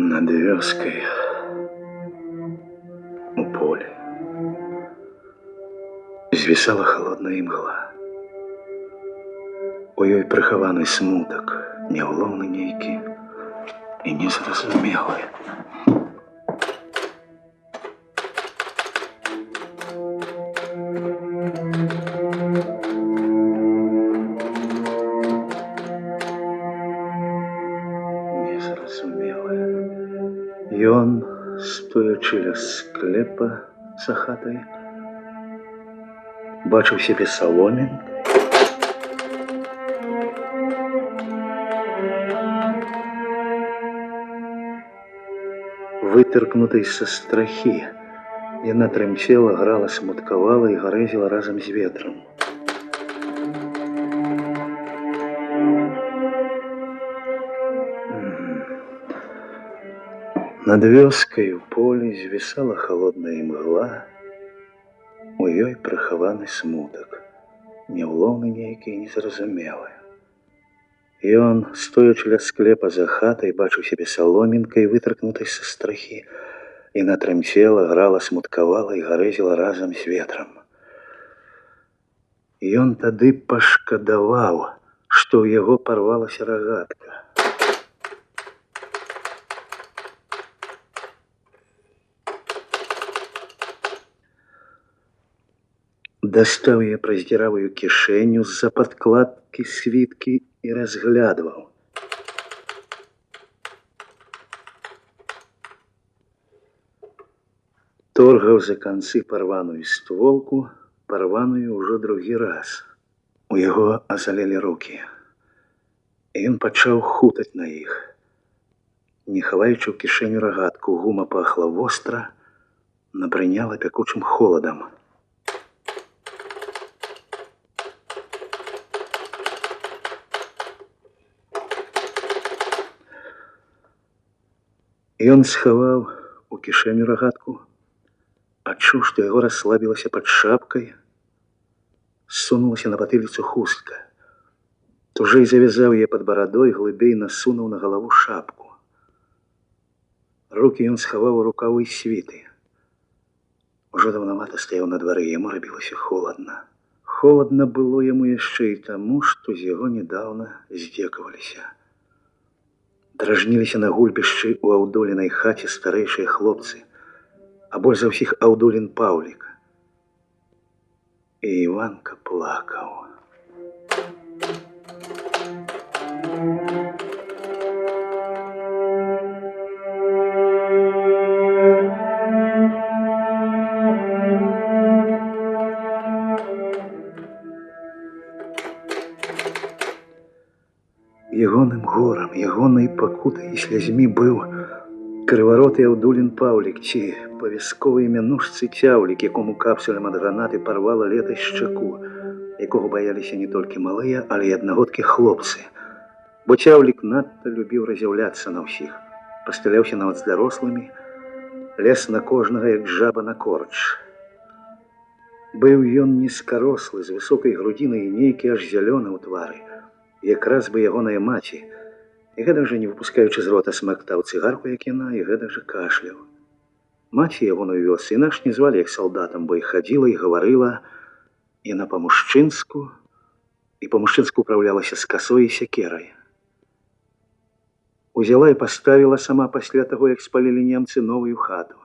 Над вёскай у полі звісала халодная імгла. У ёй прыхаваны смутак, няўлоўны нейкі і незразумелы. Ён, стоячы ля склепа за хатай, бачыў сябе саломінкай, вытыркнутай са страхі. Яна трымцела, грала, смуткавала і гарэзіла разам з ветрам. Над вёскай у полі звісала халодная імгла, у ёй прыхаваны смутак, няўлоўны нейкі і незразумелы. Ён, стоячы ля склепа за хатай, бачыў сябе саломінкай, вытыркнутай са страхі. Яна трымцела, грала, смуткавала і гарэзіла разам з ветрам. Ён тады пашкадаваў, што ў яго парвалася рагатка. Дастаў яе праз дзіравую кішэню з-за падкладкі світкі і разглядваў. Торгаў за канцы парваную стволку, парваную ўжо другі раз. У яго азалелі рукі. Ён пачаў хутаць на іх. Не хаваючы ў кішэню рагатку, гума пахла востра, набрыняла пякучым холадам. Ён схаваў у кішэню рагатку, адчуў, што яго расслабілася пад шапкай, сунулася на патыліцу хустка. Тужэй завязаў яе пад барадой, глыбей насунуў на галаву шапку. Рукі ён схаваў у рукавы світы. Ужо даўнавата стаяў на двары, яму рабілася холадна. Холадна было яму яшчэ і таму, што з яго нядаўна здзекаваліся. Дражніліся на гульбішчы ў Аўдолінай хаце старэйшыя хлопцы, а больш за ўсіх Аўдолін Паўлік. І Іванка плакаў. Ягоным горам, ягонай пакутай і слязьмі быў крывароты Аўдолін Паўлік, ці па-вясковай мянушцы Цяўлік, якому капсулем ад гранаты парвала летась шчаку, якога баяліся не толькі малыя, але і аднагодкі хлопцы. Бо Цяўлік надта любіў разяўляцца на ўсіх, пастыляўся нават з дарослымі, лез на кожнага, як жаба на корч. Быў ён нізкарослы, з высокай грудзінай і нейкі аж зялёны ў твары, якраз бы ягоная маці, і гэтак жа, не выпускаючы з рота, смактаў цыгарку, як яна, і гэтак жа кашляў. Маці ягоную вёс інакш не звалі як салдатам, бо і хадзіла і гаварыла яна па-мужчынску, і па-мужчынску ўпраўлялася з касой і сякерай. Узяла і паставіла сама пасля таго, як спалілі немцы новую хату.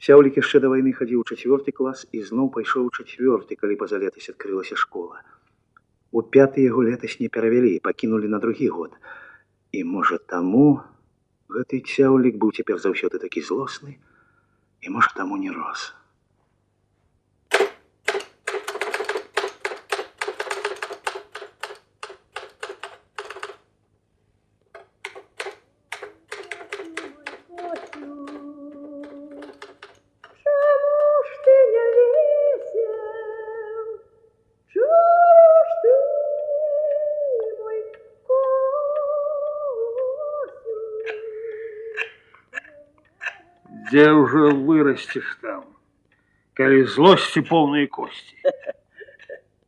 Цяўлік яшчэ да вайны хадзіў у 4 клас і зноў пайшоў у 4, калі паза летась адкрылася школа. У 5 яго летась не перавялі, пакінулі на другі год. І, можа, таму гэты Цяўлік быў цяпер заўсёды такі злосны, і, можа, таму не рос. Где уже вырастешь там, коли злости полные кости.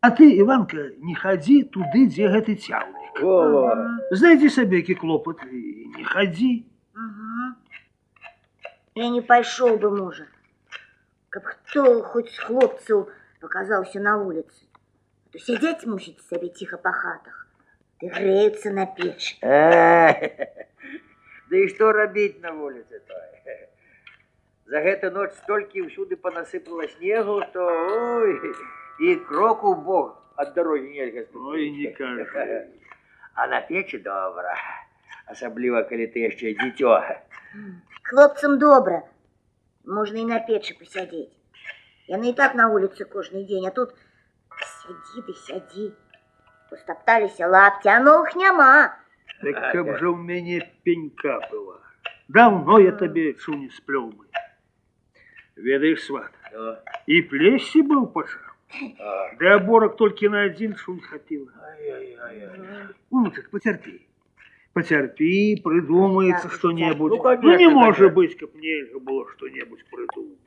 А ты, Иванка, не ходи туды, где гэты Цяўлік. Знайди себе які клопот и не ходи. Ага. Я не пошел бы, мужа. Каб хто хоть з хлопцаў показаўся на улице. То сидеть мусіць себе тихо по хатах. Ты греются на печь. Да и что робить на улице-то? За гэту ночь столькі ўсюды понасыпало снегу, что ой, и кроку бог от дороги нельзя ступить. Ой, не кажи. А на печи добра. Особливо, коли ты еще дитё. Хлопцам добра. Можно и на печи посидеть. Яны и так на улице каждый день, а тут сяди да сяди. Постопталіся лапти, а новых няма. Так каб же у меня пенька была. Давно я тебе цу не сплёл бы. Ведаешь, сват, и плесси был пожар. Да оборок только на один шум хватило. Ну так потерпи. Потерпи, придумается что-нибудь. Ну, конечно, не может конечно. быть, как нельзя было что-нибудь придумать.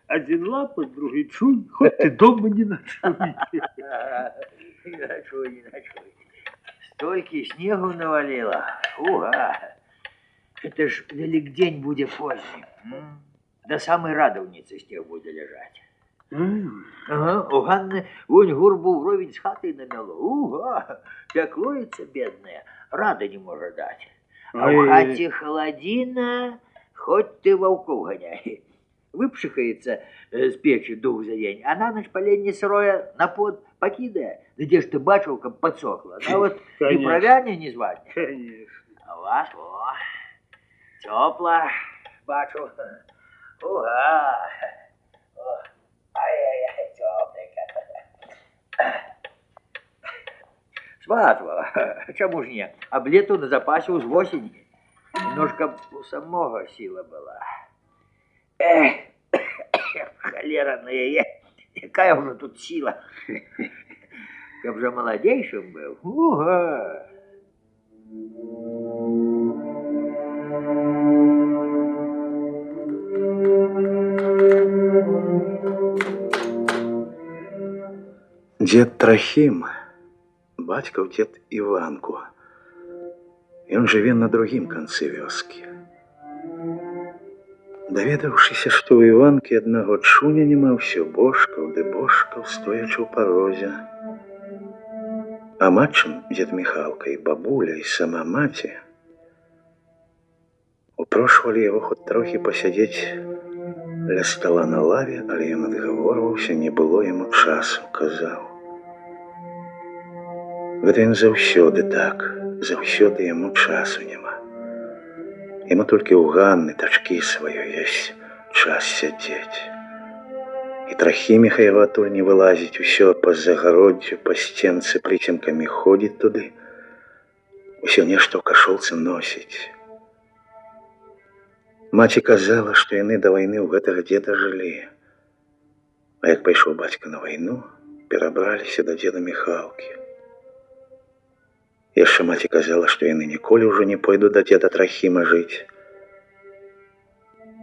Один лапоть, другой чуй, хоть ты дома не ночуй. Не ночуй, не ночуй. Столько снегу навалило. Уга. Это ж Великдень будет поздний. До самой радовницы снег будет лежать. Ага, у Ганны вон гурбу вровень с хатой намело. Уга, пеклуется бедная, рада не может дать. А в хате холодина, хоть ты волков гоняй. Выпшихается с печи дух за день, а на ночь поленье сырое на под покидая. Где ж ты бачил, как подсохло? А вот ни провяне, ни звать. Конечно. А у вас, о, тепло, бачу. Уга. Ай-яй-яй, тепленько. Сватва, чому ж не? А лету на запасе уж в осени. Немножко у самого сила была. Холера на яе, какая уже тут сила. Как же молодейшим был. Уга. Дед Трахим, бацькаў дед Іванку. Ён жыве на другім канцы вёскі. Даведаўшыся, што ў Іванкі аднаго чуня няма, ўсё бошкаў ды бошкаў, стоячы ў парозе. А матчым дед Міхалка і бабуля і сама маці упрошвалі яго хоць трохі пасядзець ля стала на лаве, але ён адгаворваўся, не было яму часу, казаў. Гэта ён заўсёды так, заўсёды яму часу няма. Яму толькі ў Ганны, дачкі сваёй, ёсць час сядзець. І Трахіміха яго адтуль не вылазіць, усё па загароддзю, па сценцы прыцемкамі ходзіць туды, усё нешта ў кашолцы носіць. Маці казала, што яны да вайны ў гэтага дзеда жылі. А як пайшоў бацька на вайну, перабраліся да дзеда Міхалкі. Яшчэ маці казала, што яны ніколі ўжо не пойдуць да дзеда Трахіма жыць,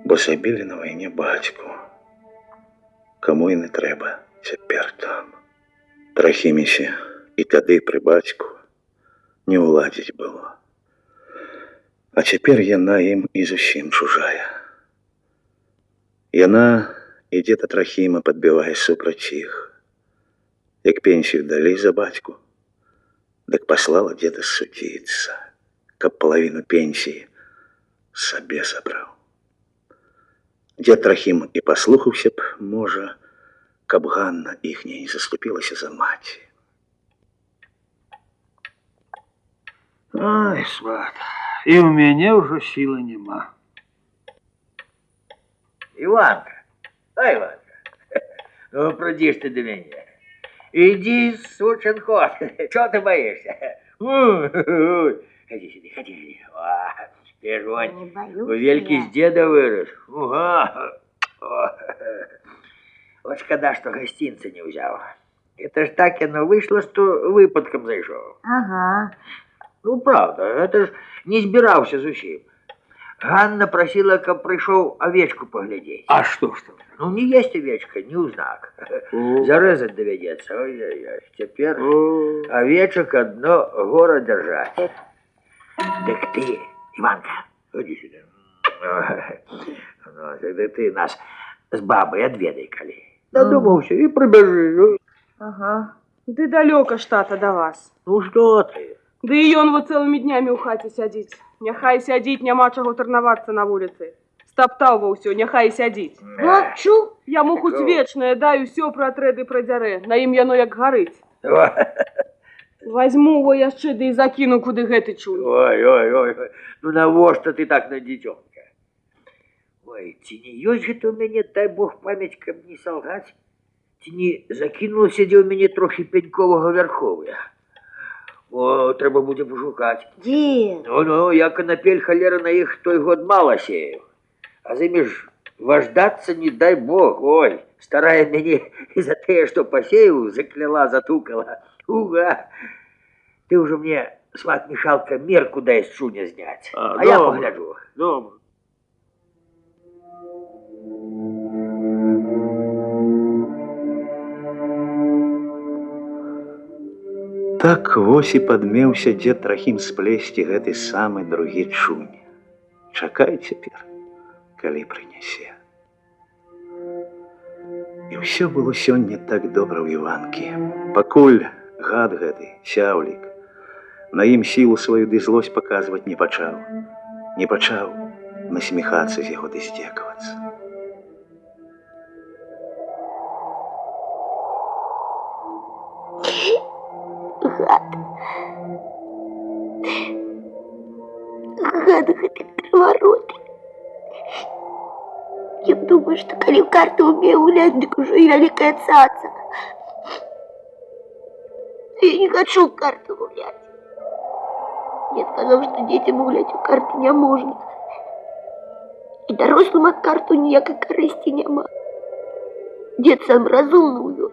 бо забілі на вайне бацьку. Каму яны трэба цяпер там? Трахімісе і тады пры бацьку не ўладзіць было. А цяпер яна ім і зусім чужая. Яна і дзеда Трахіма падбівае супраць іх. Як пенсію далі за бацьку, дык паслала дзеда судзіцца, каб палавіну пенсіі сабе забраў. Дзед Трахім і паслухаўся б, можа, каб Ганна іхняя не заступілася за маці. Ай, сват, и у меня уже силы нема. Иванка, Иванка, ну пройдишь ты до меня. Иди, сучен кот, чего ты боишься? Ходи сюда, ходи. Ты ж вон у Вельки с деда вырос. Уга. Вот шкода, что гостинца не взял. Это ж так оно вышло, что выпадком зашел. Ага. Ну, правда, это ж не збирался зусім. Ганна просила, каб пришел овечку поглядеть. А что ж там? Ну, не есть овечка, не узнак. Зарезать доведется. Ой-ой-ой. Теперь овечек одно горо держать. Так ты, Иванка, иди сюда. Ну, ты нас с бабой отведай, коли. Додумался и пробежи. Ага. Ды далёка ж тата до вас. Ну что ты? Да і ён вот цэлымі днямі ў хаце сядзіць. Няхай сядзіць, няма чаго тарнавацца на вуліцы. Стаптаў ва ўсё, няхай сядзіць. Мовчу. Яму хоць вечнае, дай усё пра трэды прадзярэ. На ім яно як гарыць. Возьму его яшчэ, да і закіну, куды гэты чуй. Ой. Ну навошта ты так на дзіцёнка? Ой, ці не ёсць гэта ў мяне, дай Бог памяць, каб не салгаць? Ці не закінулася дзе ў мяне трохі пеньковага вярховая? О, трэба будзе пошукаць. Дед. Ну, я канапель халера на іх той год мала сеяў. А з імі ж важдацца, не дай Бог. Ой, старая мяне і за тое, што пасеяў, закляла, затукала. Уга! Ты ўжо мне, сват Міхалка, мерку дай з чуня зняць. А я погляджу. Добре. Так вось і падмеўся дзед Трахім сплесці гэты самы другі чунь. Чакай цяпер, калі прынясе. І ўсё было сёння так добра ў Іванкі. Пакуль гад гэты, цяўлік, на ім сілу сваю ды злосць паказваць не пачаў. Не пачаў насміхацца з яго ды здзекавацца. Гад гэты крывароты. Я думаю, что коли в карту умею гулять, так уже и великая цаца. Я не хочу в карту гулять. Мне сказал, что детям гулять в карты не можно. И дорослым от карту ніякай карысці няма. Дед сам разумно увёз.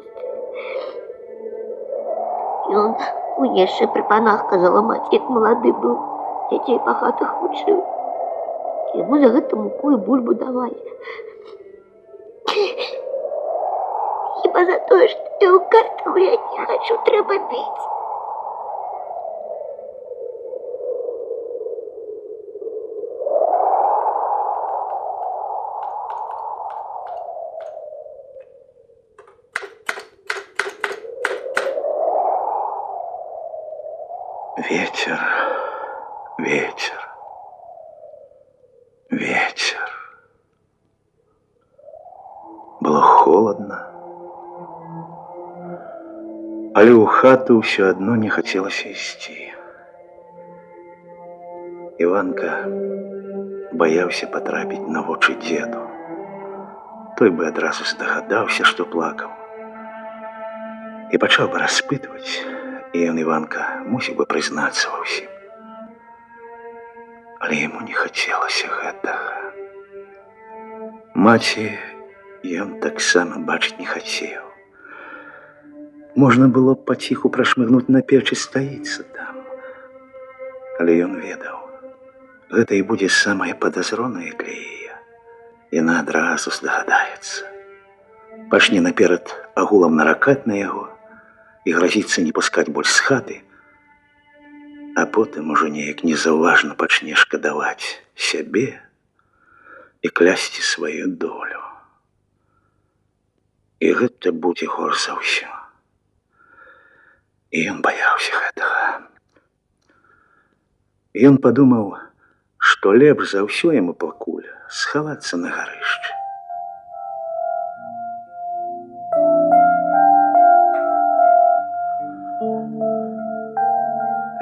И он мне яшчэ при панах казала мать, як малады быў, дзяцей па хатах вучыў. Яму за гэта муку і бульбу давалі. Хіба за тое, што я ў карты гуляць не хочу, трэба біць. Вечер, вечер, вечер. Было холодно, але ў хату ўсё адно не хацелася ісці. Іванка баяўся патрапіць на вочы дзеду. Той бы адразу здагадаўся, што плакаў. І пачаў бы распытваць, і ён, Іванка, мусіў бы прызнацца ва ўсім. Але яму не хацелася гэтага. Маці ён таксама бачыць не хацеў. Можна было б паціху прашмыгнуць на печ і стаіцца там. Але ён ведаў, гэта і будзе самае падазронае для яе. Яна адразу здагадаецца. Пачне наперад агулам наракаць на яго і гразіцца не пускаць больш з хаты, а потым ужо неяк незаўважна пачне шкадаваць сябе і клясці сваю долю. І гэта будзе горш за ўсё. І ён баяўся гэтага. Ён падумаў, што лепш за ўсё яму пакуль схавацца на гарышчы.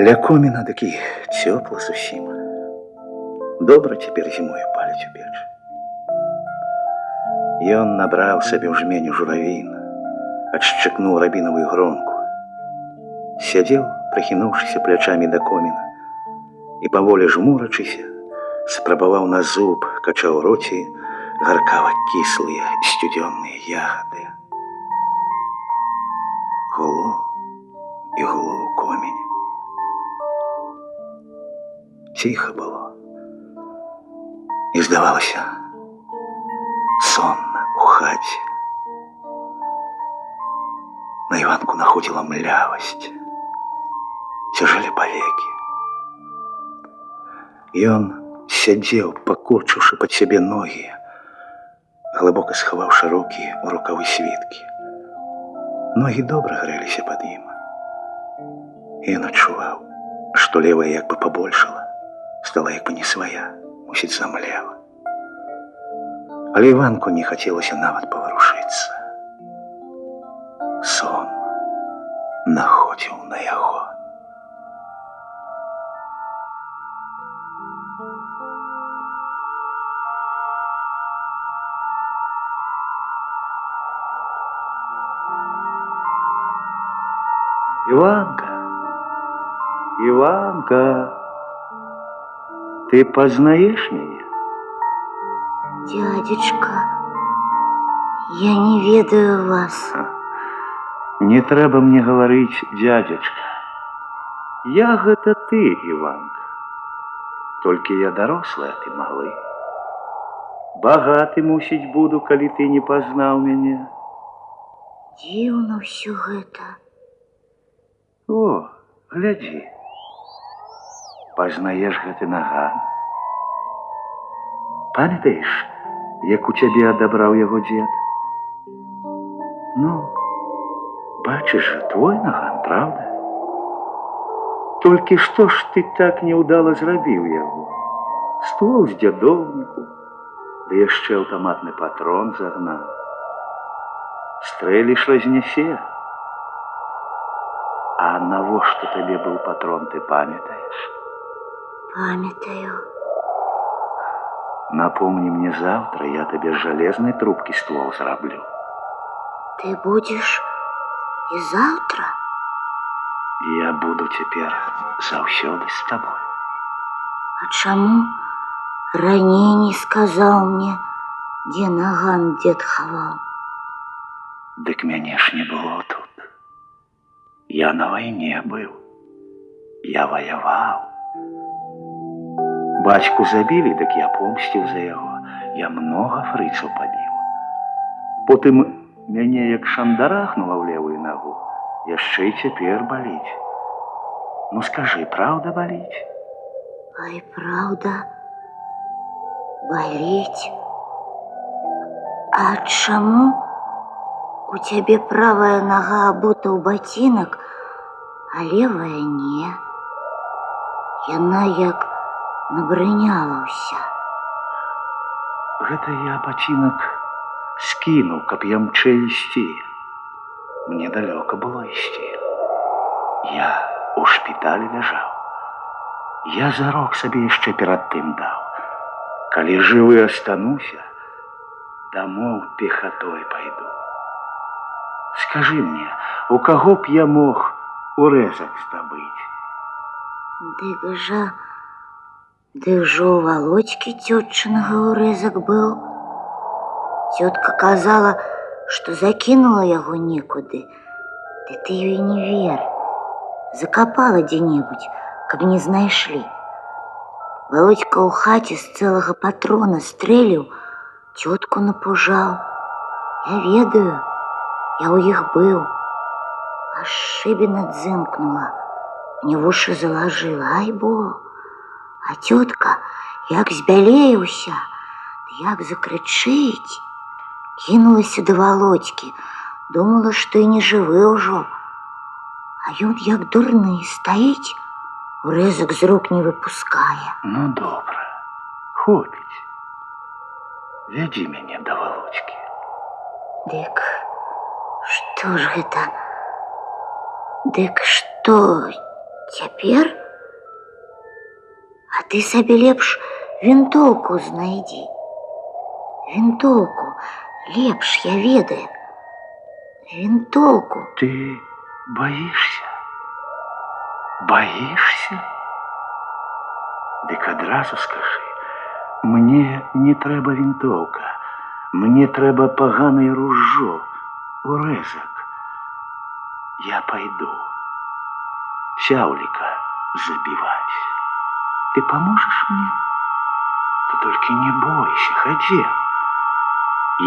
Ля коміна такі цёпла зусім. Добра цяпер зімою паліць у печ. Ён набраў сабе ў жменю журавін, адшчыкнуў рабінавую гронку. Сядзеў, прыхінуўшыся плячамі да коміна, і паволі жмурачыся, спрабаваў на зуб, качаў у роце гаркава-кіслыя сцюдзённыя ягады. Гуло і гуло ў коміне. Ціха было. І здавалася, сонна ў хаце. На Іванку находзіла млявасць. Цяжэлі павекі. Ён сядзеў, пакорчыўшы пад сябе ногі, глыбока схаваўшы рукі ў рукавы світкі. Ногі добра грэліся пад ім. Ён адчуваў, што левая як бы пабольшала, стала як бы не свая, мусіць, замлела. Але Іванку не хацелася нават паварушыцца. Сон находзіў на яго. Иванка, Иванка, ты познаешь меня? Дядечка, я не ведаю вас. Не трэба мне говорить, дядечка. Я гэта ты, Иванка. Только я дорослый, а ты малы. Багаты, мусіць, буду, калі ты не познал меня. Дзіўна ўсё гэта. О, гляди. Познаешь гэты наган? Памятаеш, як у цябе адабраў яго дзед? Ну, бачыш жа, твой наган, правда? Толькі што ж ты так неўдала зрабіў яго? Ствол з дзядоўніку, ды яшчэ аўтаматны патрон загнаў. Стрэліш разнясе. А навошта табе быў патрон, ты памятаеш? Памятаю. Напомни мне завтра, я тебе с железной трубки ствол зараблю. Ты будешь и завтра? Я буду теперь заўсёды с тобой. А чаму раней не сказал мне, где наган дед хавал? Дык мяне ж не было тут. Я на войне был. Я воевал. Бацьку забили, дык я помсціў за яго. Я много фрыцаў пабіў. Потым мяне як шандарахнула ў левую ногу. Яшчэ і цяпер баліць. Ну скажи, правда баліць? Ай, правда, болеть. А чаму у тебе правая нога абута ў ботинок, а левая не? Яна як набрыняла ўся. Гэта я ботинок скінуў, каб ямчэй ісці. Мне далёка было ісці. Я у шпіталі ляжаў. Я зарок сабе яшчэ перад тым даў. Калі жывы астануся, домой пехотой пойду. Скажи мне, у каго б я мог урэзак здабыць? Дык жа у Володькі тётчынага урэзак быў. Тётка казала, што закінула яго некуды. Ды ты ёй не вер. Закапала дзе-небудзь, каб не знайшлі. Володька ў хаце з цэлага патрона стрэліў, тётку напужаў. Я ведаю, я ў іх быў. Аж шыбіна дзынкнула, мне вушы залажыла, ай бо. А тётка, як збялее ўся, як закрычыць, кінулася да Володькі, думала, што і не жывы ўжо. А ён як дурны стаіць, урэзак з рук не выпускае. Ну, добра, хопіць. Вядзі мяне да Володькі. Дык што ж гэта? Дык што цяпер? А ты сабе лепш вінтоўку знайдзі. Вінтоўку лепш, я ведаю. Вінтоўку. Ты боишься? Боишься? Дык адразу скажи, мне не трэба вінтоўка, мне трэба паганае ружжо, урэзак. Я пойду сяўліка забивать. Ты поможешь мне? Ты только не бойся, ходи.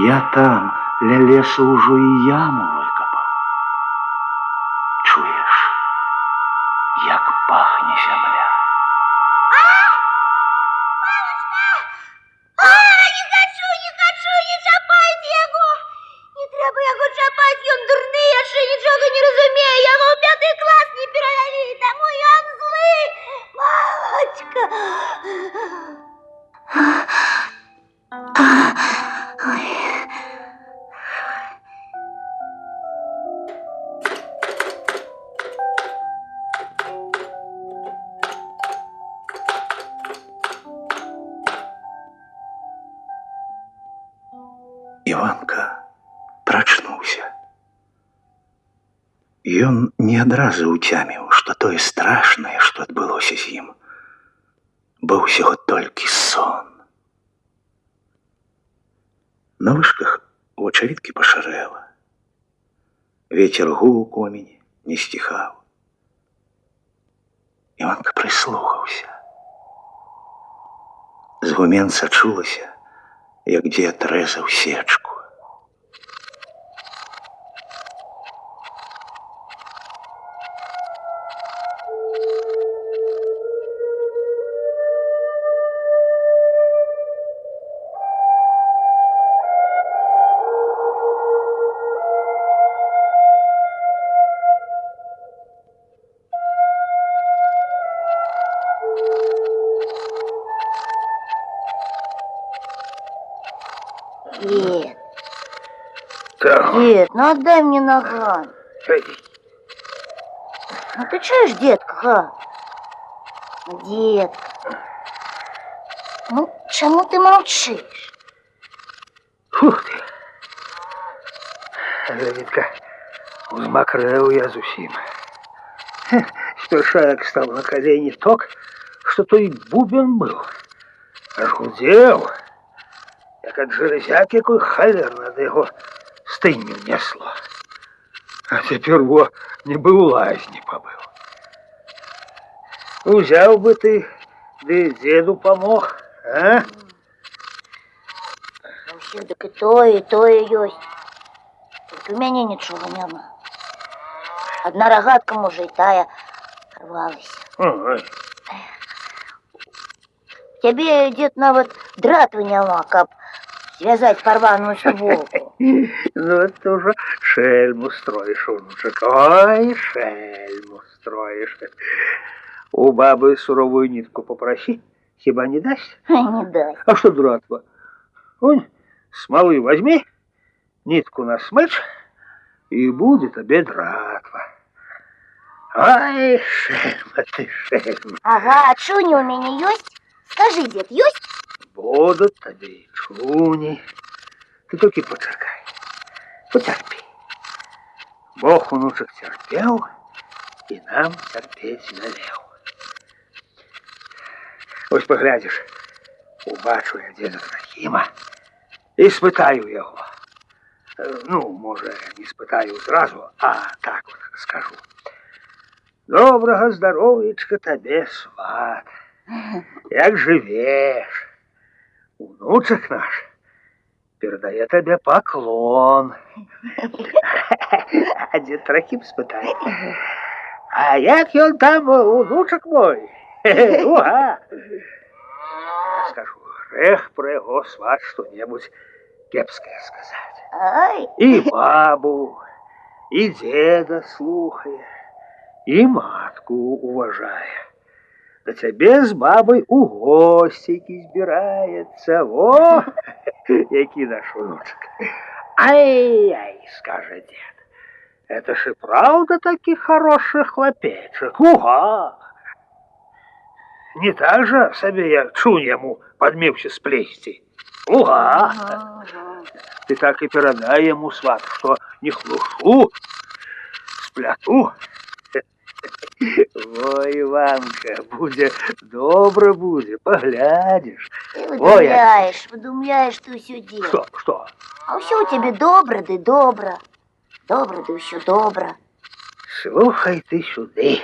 Я там ля лесу ўжо і яму выкопал. Чуешь, як пахне земля? батька. Іванка прачнуўся. Ён не адразу ўцяміў, што тое страшнае, што адбылося з ім, быў усяго толькі сон. На вышках у ачавіткі пашарэла. Вецер гуў у комені, не сціхаў. Іванка прыслухаўся. З гумен сачулася, як дзед рэзаў сечку. Дед, Так. дед, ну отдай мне наган. Ну ты чуешь, детка, га? Детка. Ну, чему ты молчишь? Фух ты. Глядіть-ка, узмакрэў я зусім. Сперша як став на колени ток, что той бубен был. Аж гудзеў, як ад железяки, якой халерна да яго стыню несло. А цяпер во нібы ў лазні пабыў. Узяў бы ты, ды деду помог, а? Ну, всех так и тое ёсць. Только у мяне нічога няма. Одна рогатка, можа, і тая рвалася. Ой. Тебе, дед, нават дратвы няма, каб связать порваную футболку. Ну, это уже шельму строишь, внучек. Ой, шельму строишь. У бабы суровую нитку попроси, хиба не даст? Не дай. А что дратва? Вон, смолы возьми, нитку насмычь, и будет тебе дратва. Ой, шельма ты, шельма. Ага, а чуни у меня есть? Скажи, дед, есть? Будут тебе и чуни. Ты только почекай, потерпи. Бог, внучек, терпел, и нам терпеть велел. Ось поглядишь, убачу я деда Трохима и спытаю его. Ну, може, не спытаю сразу, а так вот скажу. Доброго здоров'ячка тебе, сват. Як живешь? Внучек наш передає тебе поклон. А дед Трохим спитає, а як ён там, внучек мой? Уга! Скажу, грех про его сват что-нибудь кепское сказать. Ай, И бабу, и деда слухая, и матку уважая. Да тебе с бабой у гостики збирається. Во, який наш внучек. Ай-яй, скаже дед. Это ж и правда таки хороший хлопечек. Уга! Не так же себе я чун ему подмевся сплести. Уга! Ты так и передай ему, сват, что не хлушу, спляту. Ой, Иванка, буде добре буде, поглядишь. ты Ой, выдумляешь ты все дело. Что? А все у тебе добре, да добре. Добре, да все добре. Слухай ты сюди,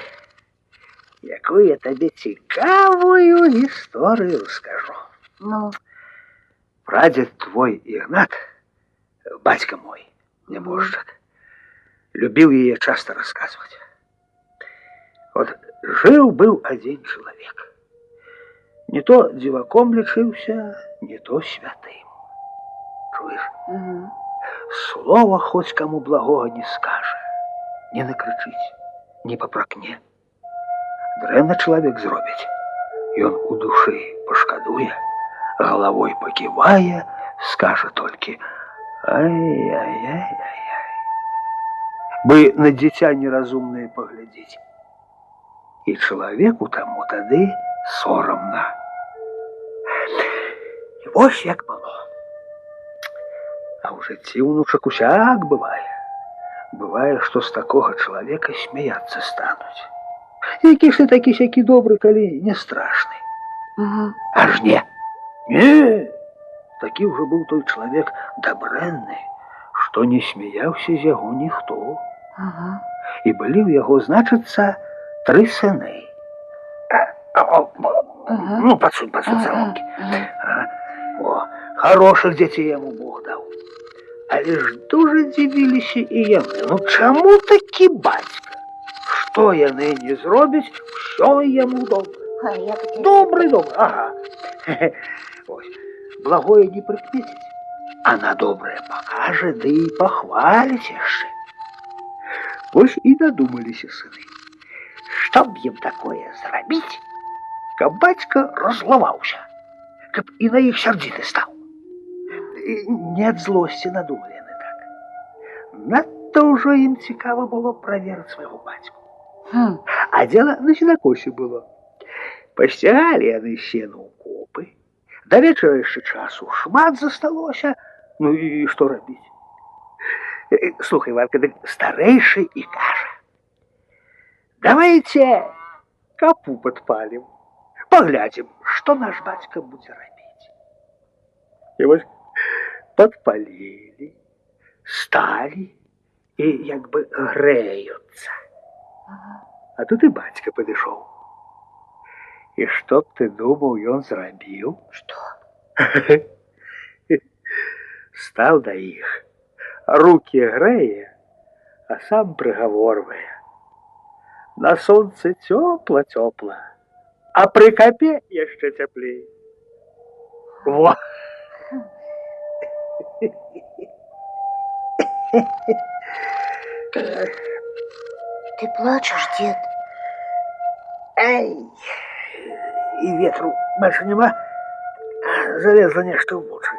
яку я тобі цікавую історію скажу. Ну, Прадед твой Игнат, батька мой, небожчик, любил ее часто рассказывать. Вот жил-был один человек. Не то диваком лечился, не то святым. Чуешь? угу. Слова хоть кому благого не скаже, не накричить, не попракне. Древно человек зробить, Ён у душы пашкадуе, головой покивая, скажет только: ай-яй-яй-яй. Бы на дитя неразумное поглядеть. И человеку тому тады соромно. И вось як было. А ў жыцці, унучак, усяк бывае. Бывае, што з такога чалавека смяяцца стануць. Які ж ты такі-сякі добры, калі не страшны. Аж не. Не. Такі ўжо быў той чалавек дабрэнны, што не смяяўся з яго ніхто. І былі ў яго, значыцца, 3 сыны. Ну, подсунь, соломки. О, хороших детей яму Бог даў. Але ж дуже дзівіліся і яны. Ну, чаму такі бацька? Што яны не зробяць, усё яму добра. Добры, ага. Ось, благое не прыкметіць, а на добрае пакажа, ды і пахваліць яшчэ. Вось і дадумаліся сыны. Што б ім такое зрабіць, каб бацька раззлаваўся, каб і на іх сярдзіты стаў. Не ад злосці надумалі яны так. Надта ўжо ім цікава было праверыць свайго бацьку. А дзела на сенакосе было. Пасцягалі яны сена ў копы. Да вечара яшчэ часу шмат засталося. Ну і што рабіць? Слухай, Варка, дык старэйшы і кажа: давайте капу падпалім, паглядзім, што наш бацька будзе рабіць. І вось падпалілі, сталі і як бы грэюцца. А тут і бацька падышоў. І што б ты думаў, ён зрабіў? Што? Стаў да іх, руки грэе, а сам прыгаворвае: на сонцы цёпла-цёпла, а пры капе яшчэ цяплей. Во! Ты плачешь, дед? Ай, і ветру больше нема, залезло нешта ў вочы.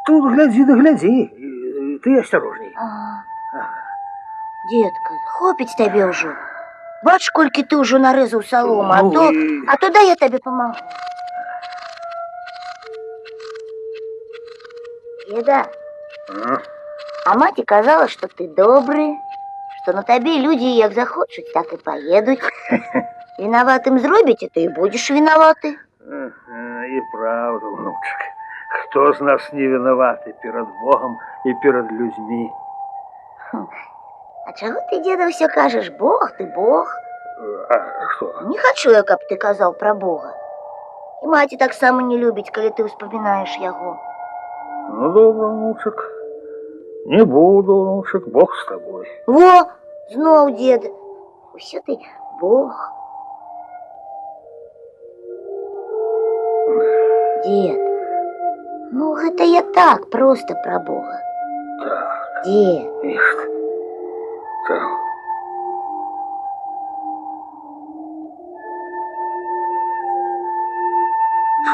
Тут глядзі да глядзі, ты осторожней. Детка, хопіць табе ўжо. Бач, колькі ты ўжо нарэзаў салому, Ну, а то дай я табе памагу. Деда, а маці казала, што ты добры, што на табе людзі як захочуць, так і паедуць. Вінаватым зробіце, то і будзеш вінаваты. І правда, внучак. Хто з нас не вінаваты перад Богом і перад людзьмі? А чаго ты, деда, ўсё кажаш? Бог, ты Бог. А што? Не хачу я, каб ты казаў пра Бога. І маці таксама не любіць, калі ты ўспамінаеш яго. Ну, добра, внучак. Не буду, внучак, Бог з табой. Во, зноў, деда. Усё ты Бог. Дед, ну гэта я так, проста пра Бога. Так, Дед. ишь ты. Так.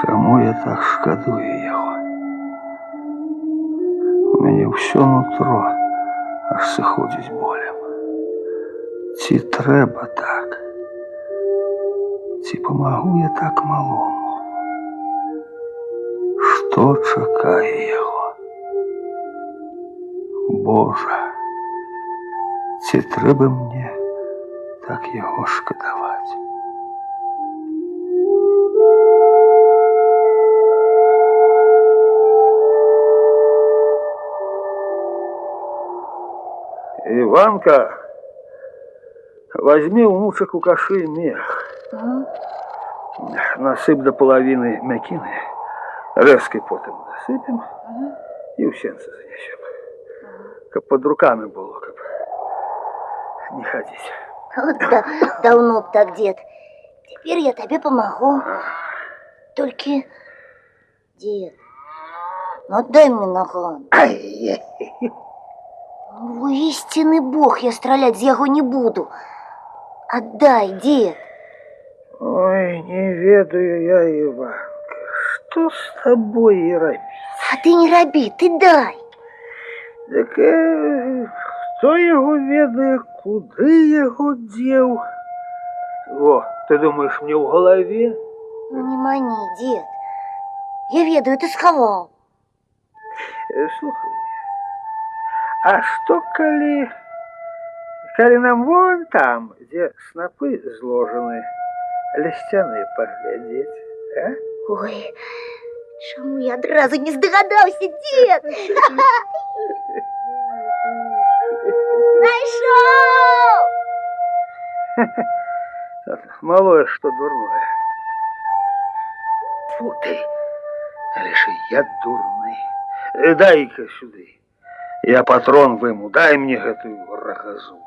Чаму я так шкадую яго? У мяне ўсё нутро аж сыходзіць болем. Ці трэба так? Ці памагу я так малому? Што чакае яго? Божа, ці трэба мне так яго шкадаваць? Иванка, возьми, внучек, у каши мех. Насыпь до половины мякины, резкой потом насыпем и у сенца занесем. Как под руками было, как не ходить. Вот давно б так, дед. Теперь я тебе помогу. Только, дед, ну отдай мне наган. Ну, истинный Бог, я стрелять з яго не буду. Отдай, дед. Ой, не ведаю я, Иванка, что с тобой и робить? А ты не роби, ты дай. Так хто його ведає, куди його дів? О, ты думаешь, мне в голове? Ну не мани, дед. Я ведаю, ты сховал. Слухай, а что, коли нам вон там, где снопы зложены, листяные поглядеть, а? Ой, чему я одразу не здогадался, дед? Нашел! Малое, что дурное. Фу ты, реши, я дурный. Дай-ка сюда. Я патрон выму, дай мне эту рогозу.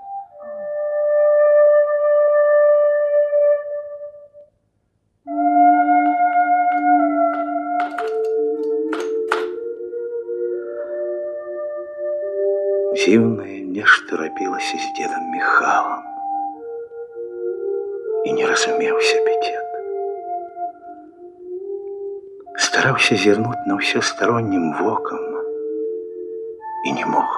Дзіўнае нешта рабілася з дзедам Міхалам. І не разумеў сябе дзед. Стараўся зірнуць на ўсё староннім вокам і не мог.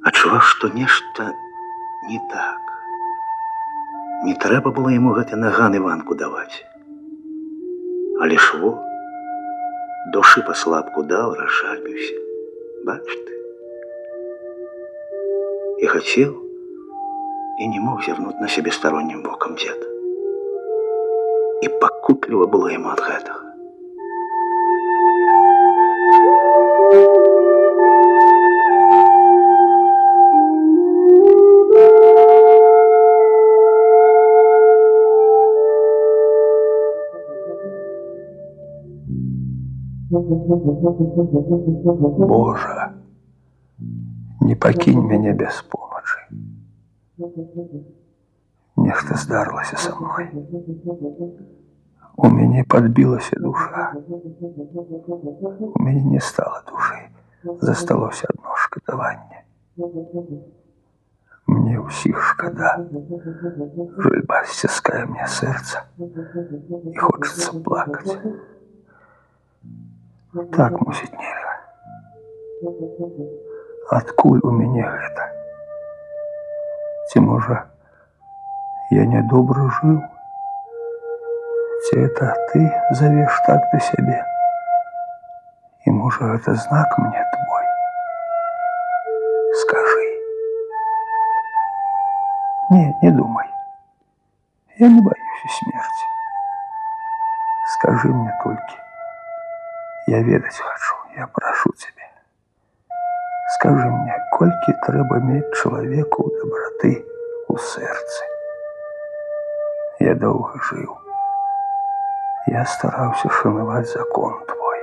Адчуваў, што нешта не так. Не трэба было яму гэты наган Іванку даваць. Але ж во, душы паслабку даў, разжальбіўся. Бач ты. І хацеў, і не мог зірнуць на сябе староннім вокам дзед. І пакутліва было яму ад гэтага. Боже, не пакінь мяне без помощи. Нешта здарылася со мной. У мяне подбілася душа. У мяне не стало души. Засталося одно шкадаванне. Мне ўсіх шкада. Жальба сціскае мне сэрца. І хочется плакать. Так, мусіць, нельга. Адкуль у мяне гэта? Ці, можа, я нядобра жыў? Ці это ты завеш так да сябе? І, можа, гэта знак мне твой? Скажы. Не думай. Я не боюсь смерти. Скажи мне только. Я ведаць хочу, я прошу тебя. Скажи мне, колькі трэба мець чалавеку доброты у сэрцы. Я доўга жыў. Я стараўся шанаваць закон твой.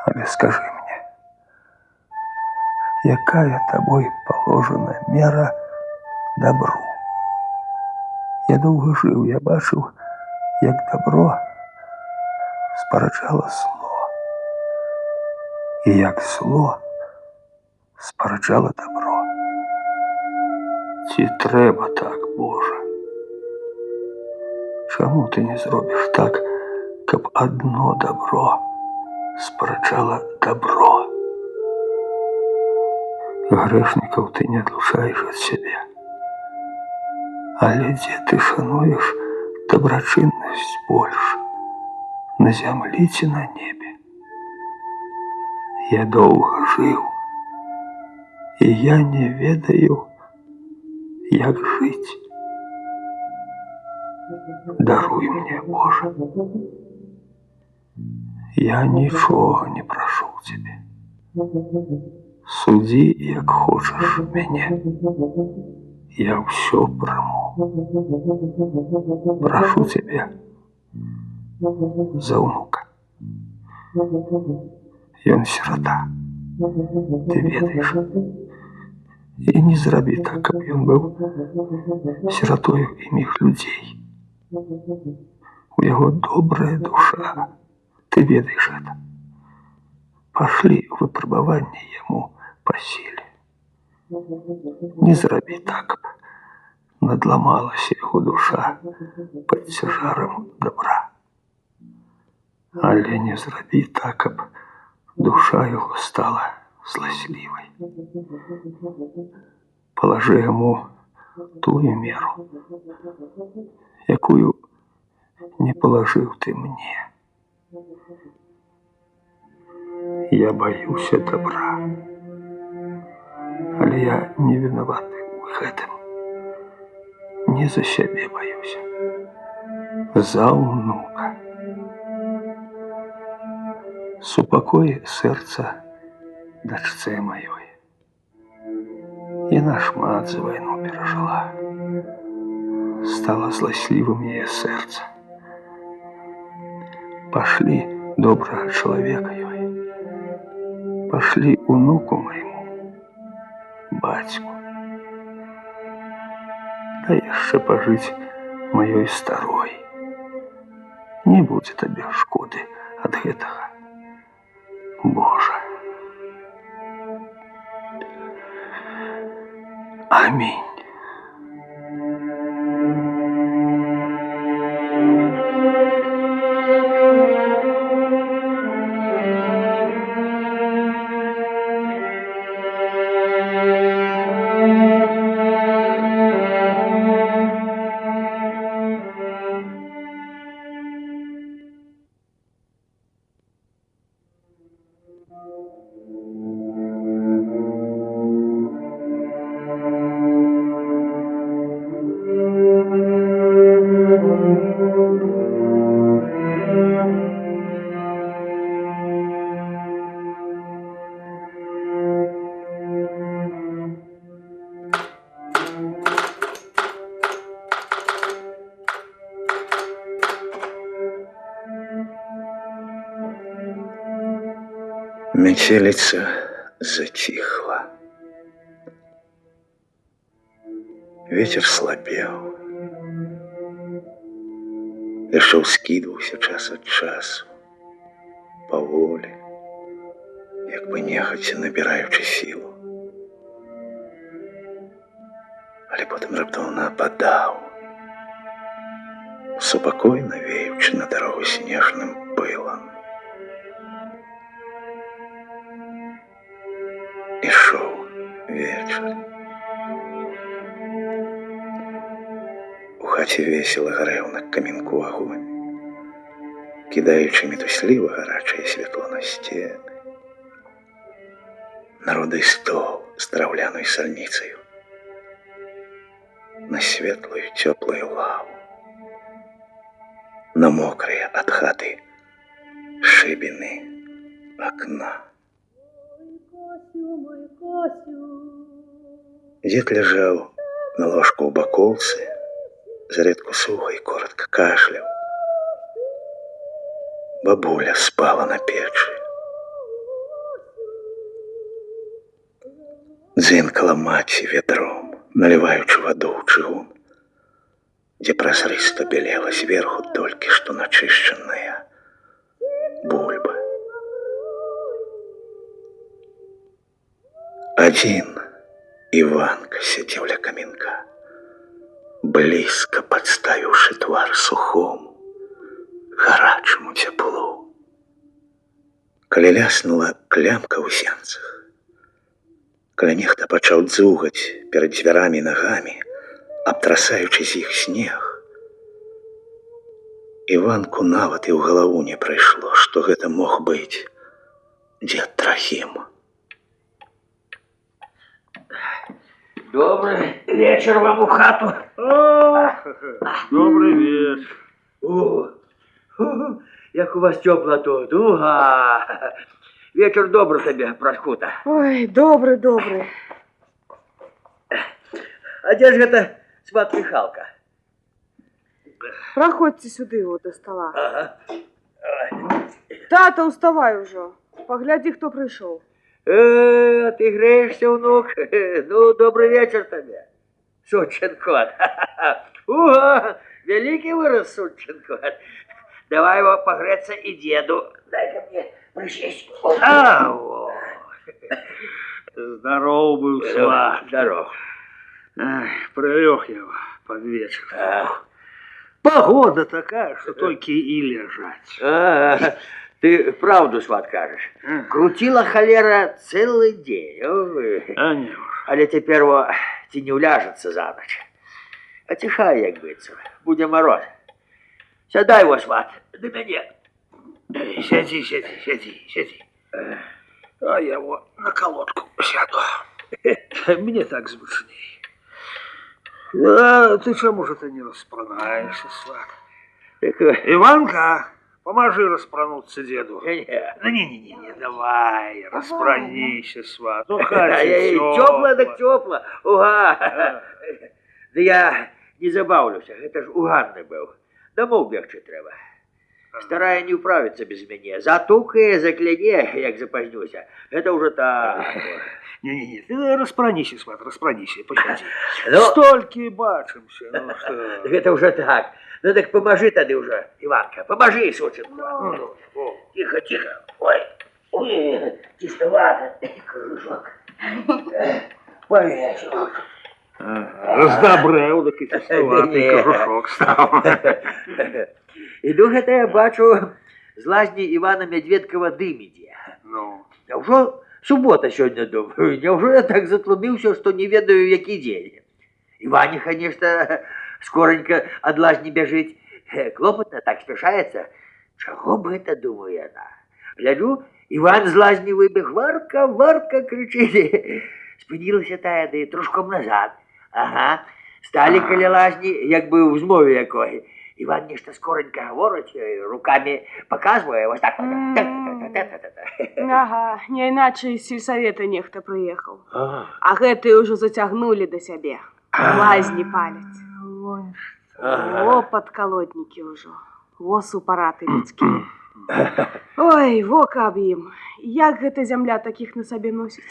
Але скажи мне, якая тобой положена мера добру? Я доўга жыў, я бачыў, як добро спараджала зло. І як зло спараджала добро. Ці трэба так, Боже? Чаму ты не зробіш так, каб одно добро спараджала добро? Грэшнікаў ты не адлучаеш ад сябе. Але дзе ты шануеш добрачыннасць больш? На зямлі ці на небе? Я доўга жыў, і я не ведаю, як жыць. Даруй мне, Боже. Я нічога не прашу ў цябе. Судзі, як хочаш мяне. Я ўсё прыму. Прашу цябе за ўнука. Ён сирота. Ты ведаеш. І не зрабі так, каб ён быў сиротою іміх людзей. У яго добрая душа. Ты ведаеш это. Пашлі выпрабаванне яму па сіле. Не зрабі так, каб Надламалася яго душа пад цяжарам добра. Але не зрабі так, каб душа яго стала зласлівай. Палажы яму тую меру, якую не палажыў ты мне. Я баюся добра, але я не вінаваты ў гэтым. Не за сябе баюся, за ўнука. Супакой сэрца дачцэ маёй. Яна шмат за вайну перажыла. Стала зласлівым яе сэрца. Пашлі добрага чалавека ёй. Пашлі унуку майму, бацьку. Дай яшчэ пажыць маёй старой. Не будзе табе шкоды ад гэтага. Божа. Амінь. Метелица затихла. Ветер слабел. Яшчэ ўскідваўся час ад часу, паволі, як бы нехаця набіраючы сілу. Але потым раптоўна ападаў, супакойна веючы на дарогу снежным пылам. Ішоў вечар. У хаце весела гарэў на каменку агонь, кідаючы мітусліва гарачае святло на сцены. Народы стол з драўляной сальніцаю, на светлую цёплую лаву, на мокрыя ад хаты шыбіны акна. Дед лежал на ложку у бакоўцы, зрэдку суха і коротко кашляў. Бабуля спала на печы. Дзынкала маці вядром, наліваючы ваду ў чыгун, дзе празрыста белела зверху толькі што начышчаная бульба. Адзін Іванка сядзеў ля каменка, блізка падставіўшы твар сухому, гарачаму цяплу. Калі ляснула клямка ў сенцах, калі нехта пачаў дзугаць перад дзвярамі нагамі, абтрасаючы з іх снег, Іванку нават і ў галаву не прыйшло, што гэта мог быць дзед Трахім. Добрый вечер вам у хату. Добрый вечер. Як у вас тепло тут. Уга. Вечер добрый тебе, Проскута. Ой, добрый, добрый. А где же это сват Михалка? Проходьте сюда вот до стола. Ага. Тата, уставай уже. Погляди, кто пришел. Ты греешься, внук. Ну, добрый вечер тебе, сучен кот. Уга, великий вырос сучен кот. Давай его погреться и деду. Дай-ка мне присесть. Здоров был, сват. Здоров. Ай, пролег я под вечер. Ах. Погода такая, что только и лежать. Ты правду, сват, кажешь. Крутила холера целый день. Ой. А не уж. Але тепер ці не уляжется за ноч. Отихай, як биться. Буде мороз. Сядай, сват, до мене. Сяди, сяди. А я вот на колодку сяду. Мне так звучней. А ты чему же ты не распранаешься, сват? Иванка, поможи распрануться деду. Не, давай, распранися, сват. Ну, Тепло так тепло. Уга. Да я не забавлюся, это ж угарный был. Домов бегче треба. Старая не управиться без меня. Затукає, закляне, як запозднюся. Это уже так. Не, ты распранися, сват, распранися, пощади. Ну, Стольки бачимся, ну что. это уже так. Ну так поможи тогда уже, Иванка, поможи, сученку. Тихо. Ой, чистовато. Кружок. Повесил. Раздобрел, так и чистоватый кожушок стал. Іду гэта я бачу з лазні Івана Медведкова дым ідзе. Ну. Няўжо субота сёння, думаю, няўжо я так затлуміўся, што не ведаю, які дзень. Іване, конечно, скоранька ад лазні бяжыць. Клопатна, так спяшаецца. Чаго б гэта, думаю яна. Гляджу, Іван з лазні выбег, варка, крычыць. Спынілася тая, ды трошком назад. Ага, сталі каля лазні, як бы ў змове якой. Иван нечто скоренько говорить, руками показывая, вот так. Ага, не иначе из сельсовета нехто приехал. А гэтые уже затягнули до себе. Лазни палец. О, подколодники уже. Во супараты людские. Ой, во каб ім. Як гэта зямля таких на сабе носіць?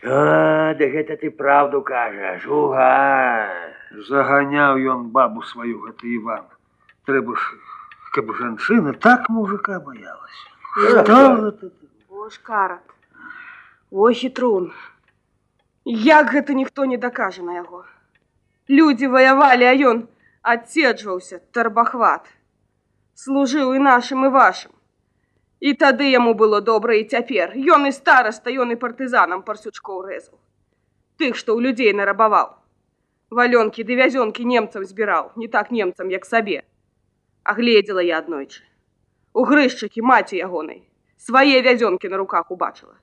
Да гэта ты правду кажаш, уга. Заганяў ён бабу сваю, гэта Иван. Трэба ж, каб жанчына так мужика боялась. Что это? О, шкарат. О, хитрун. Як гэта ніхто не дакажа на яго. Людзі ваявалі, а ён адседжваўся, тарбахват. Служыў і нашым, і вашым. І тады яму было добра, і цяпер. Ён і стараста, ён і партызанам парсючкоў рэзаў. Тых, што ў людзей нарабаваў. Валёнкі ды вязёнкі немцам збіраў, не так немцам, як сабе. А гледзела я аднойчы. У грышчыкі маці ягонай. Свае вязёнкі на руках убачыла.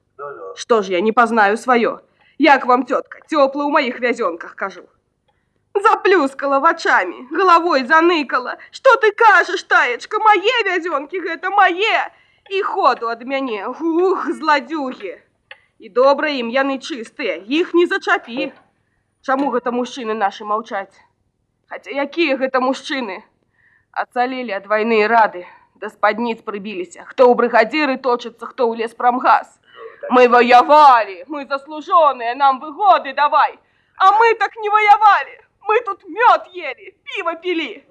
Што ж я не пазнаю сваё? Як вам, цётка, цёпла ў маіх вязёнках, кажу. Заплюскала вачамі, головой заныкала. Што ты кажаш, таечка, мае вязёнкі гэта, мае! І ходу ад мяне, ух, зладзюгі. І добра ім, яны чыстыя, іх не зачапі. Чаму гэта мужчыны нашы маўчаць? Хаця якія гэта мужчыны? Ацалелі ад вайны і рады, да спадніц прыбіліся. Хто ў брыгадзіры точыцца, хто ў леспрамгас. Мы ваявалі, мы заслужоныя, нам выгоды давай. А мы так не ваявалі. Мы тут мёд ели, пиво пили.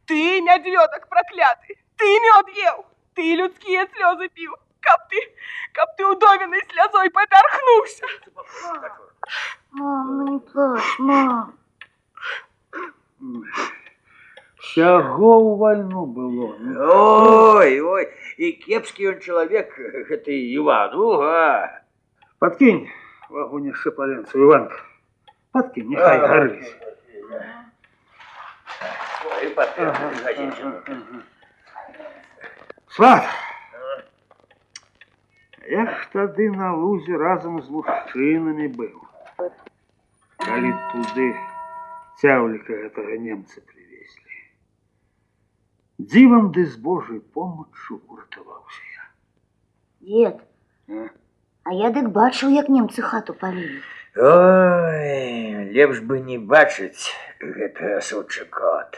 Ты, медведок проклятый, ты мёд ел, ты людские слезы пил. Каб ты удовиной слезой поперхнулся. Мам, не плачь, мам. Всяго ў вайну было. Ой, і кепскі ён чалавек, гэты Іван, уга. Подкинь в огонь яшчэ паленцу, Иванка. Подкинь, нехай гарыць. Ой, подкинь. Сват! Я ж тады на лузе разом з мужчынамі быў. Калі туды цяўліка гэтага немца привезли. Дзівам ды з Божай помаччу уратаваўся я. Дед, а я дык бачыў, як немцы хату палілі. Ой, лепш бы не бачыць гэта сучы кот.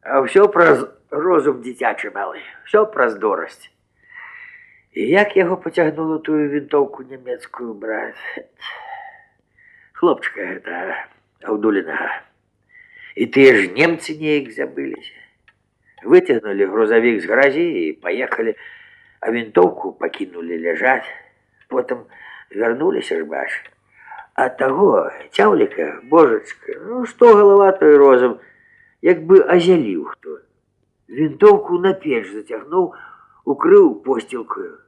А ўсё праз розум дзіцячы малы, ўсё праз дурасць. І як яго пацягнула тую вінтоўку нямецкую браць? Хлопчыка гэта Аўдулінага. І тыя ж немцы неяк забыліся. Выцягнулі грузавік з гаражі і паехалі, а вінтоўку пакінулі ляжаць. Потым вярнуліся ж бач. А того цяўліка, божачка, ну што галава, той розум, як бы азяліў хто. Вінтоўку на печ зацягнуў, укрыў посцілкаю.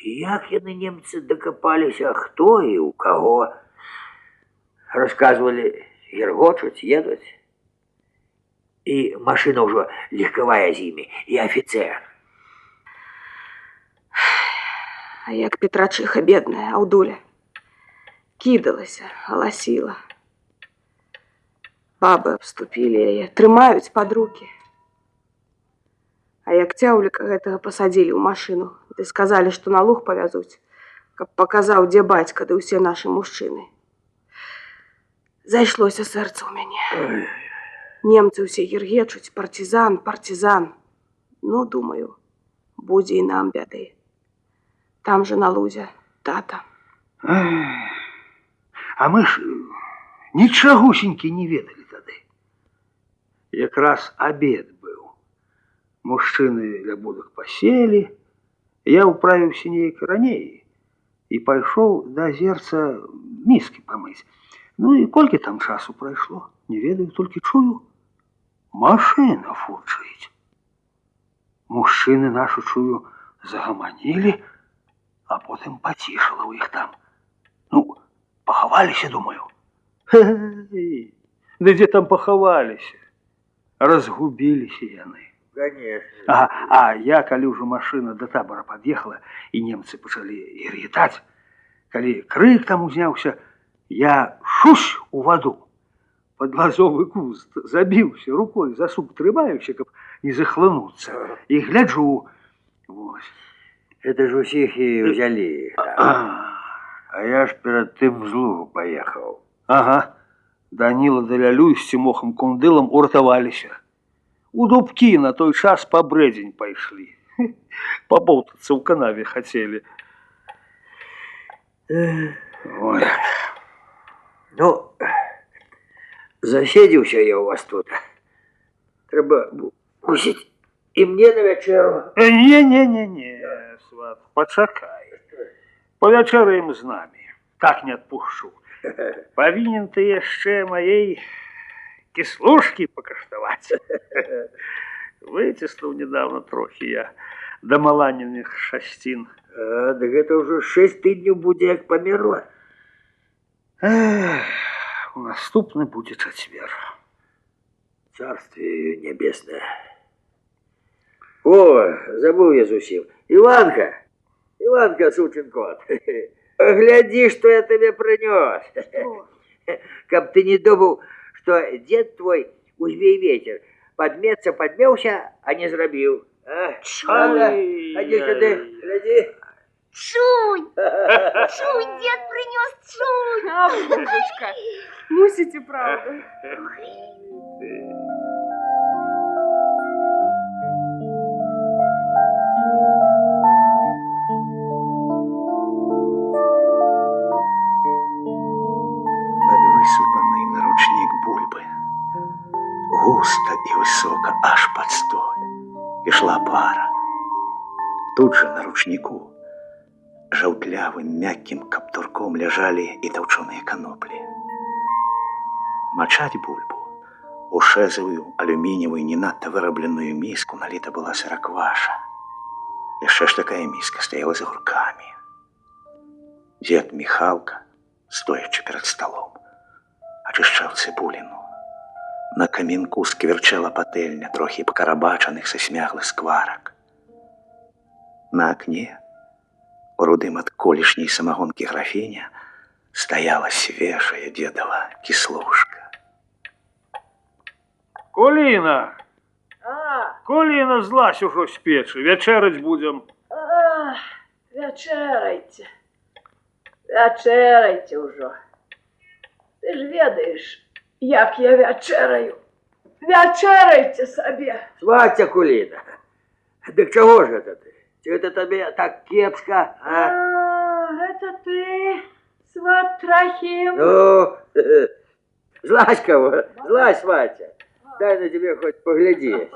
І як яны, немцы, дакапаліся, хто і ў каго. Расказвалі, гергочуць, едуць. І машына ўжо легкавая з імі, і афіцэр. А як Петрачыха бедная, Аўдуля. Кідалася, галасіла. Бабы абступілі яе, трымаюць пад рукі. А як цяўліка гэтага пасадзілі ў машыну, ды сказалі, што на луг павязуць, каб паказаў, дзе бацька, ды ўсе нашы мужчыны. Зайшлося сэрца ў мяне. Немцы ўсе гіргечуць, партизан, партизан. Ну, думаю, будзе і нам бяды. Там же на лузе тата. А мы ж нічагусенькі не ведалі тады. Якраз абед быў. Мужчыны ля будак паселі. Я ўправіўся неяк раней і пайшоў да азерца міскі памыць. Ну і колькі там часу прайшло, не ведаю, толькі чую. Машына фурчыць. Мужчыны нашу, чую, загаманілі, а потым пацішала ў іх там. Ну, пахаваліся, думаю. Да дзе там пахаваліся? Разгубіліся яны. Конечно. А я, калі ўжо машына да табора пад'ехала, і немцы пачалі гергетаць, калі крык там узняўся, я шусь у ваду. Под лазовый куст забіўся рукой, за сук трымаюся, каб не захлынуцца. І гляджу, вось. Это ж усіх і ўзялі. А я ж перад тым з лугу паехаў. Ага. Даніла да Лялю з Цімохам Кундылам уратаваліся. У дубкі на той час па брэдзень пайшлі. Пабоўтацца ў канаве хацелі. Ой. Ну, заседзіўся я ў вас тут. Трэба, мусіць, і мне на вячэру. Не, сват, пачакай. Павячэраем з намі. Так не адпушчу. Павінен ты яшчэ маей кіслушкі пакаштаваць. Выціснуў недавно трохі я да маланіных шасцін. Дык гэта ўжо 6 тыдняў будзе, як памерла. У наступны будзе чацвер. Царствие небесное. О, забыл я зусім. Иванка, сучин кот. Гляди, что я тебе принес. Каб ты не думал, что дед твой, узбей ветер, подмеўся, а не зрабіў. Ходи сюда, гляди. Чунь! Чунь, дед принес чунь! А, божечка, мусите, правда. Высыпанный на ручник бульбы. Густо и высоко, аж под столь. И шла пара. Тут же на ручнику жаўтлявым мяккім каптурком ляжалі і таўчоныя каноплі. Мачаць бульбу у шэзавую алюміниевую не надта вырабленую миску наліта была сыракваша. Яшчэ ж такая миска стаяла за гуркамі. Дед Михалка, стоячы перад столом, ачышчаў цыбуліну. На камінку скверчала патэльня трохі пакарабачаных са смяглых скварак. На акне, у рудым ад колішняй самагонкі графіня, стаяла свежая дедова кіслушка. Коліна! Коліна, злазь ужо з печы, вячэраць будзем. Вячэрайце. Вячэрайце ўжо. Ты ж ведаеш, як я вячэраю. Вячэрайце сабе. Сваця, Куліна. Дык чаго ж гэта ты? Ці гэта табе так кепска, а? Гэта ты, сват Трахім. Ну, злазь кого, злазь, Сватя. Дай на тебе хоть поглядеть.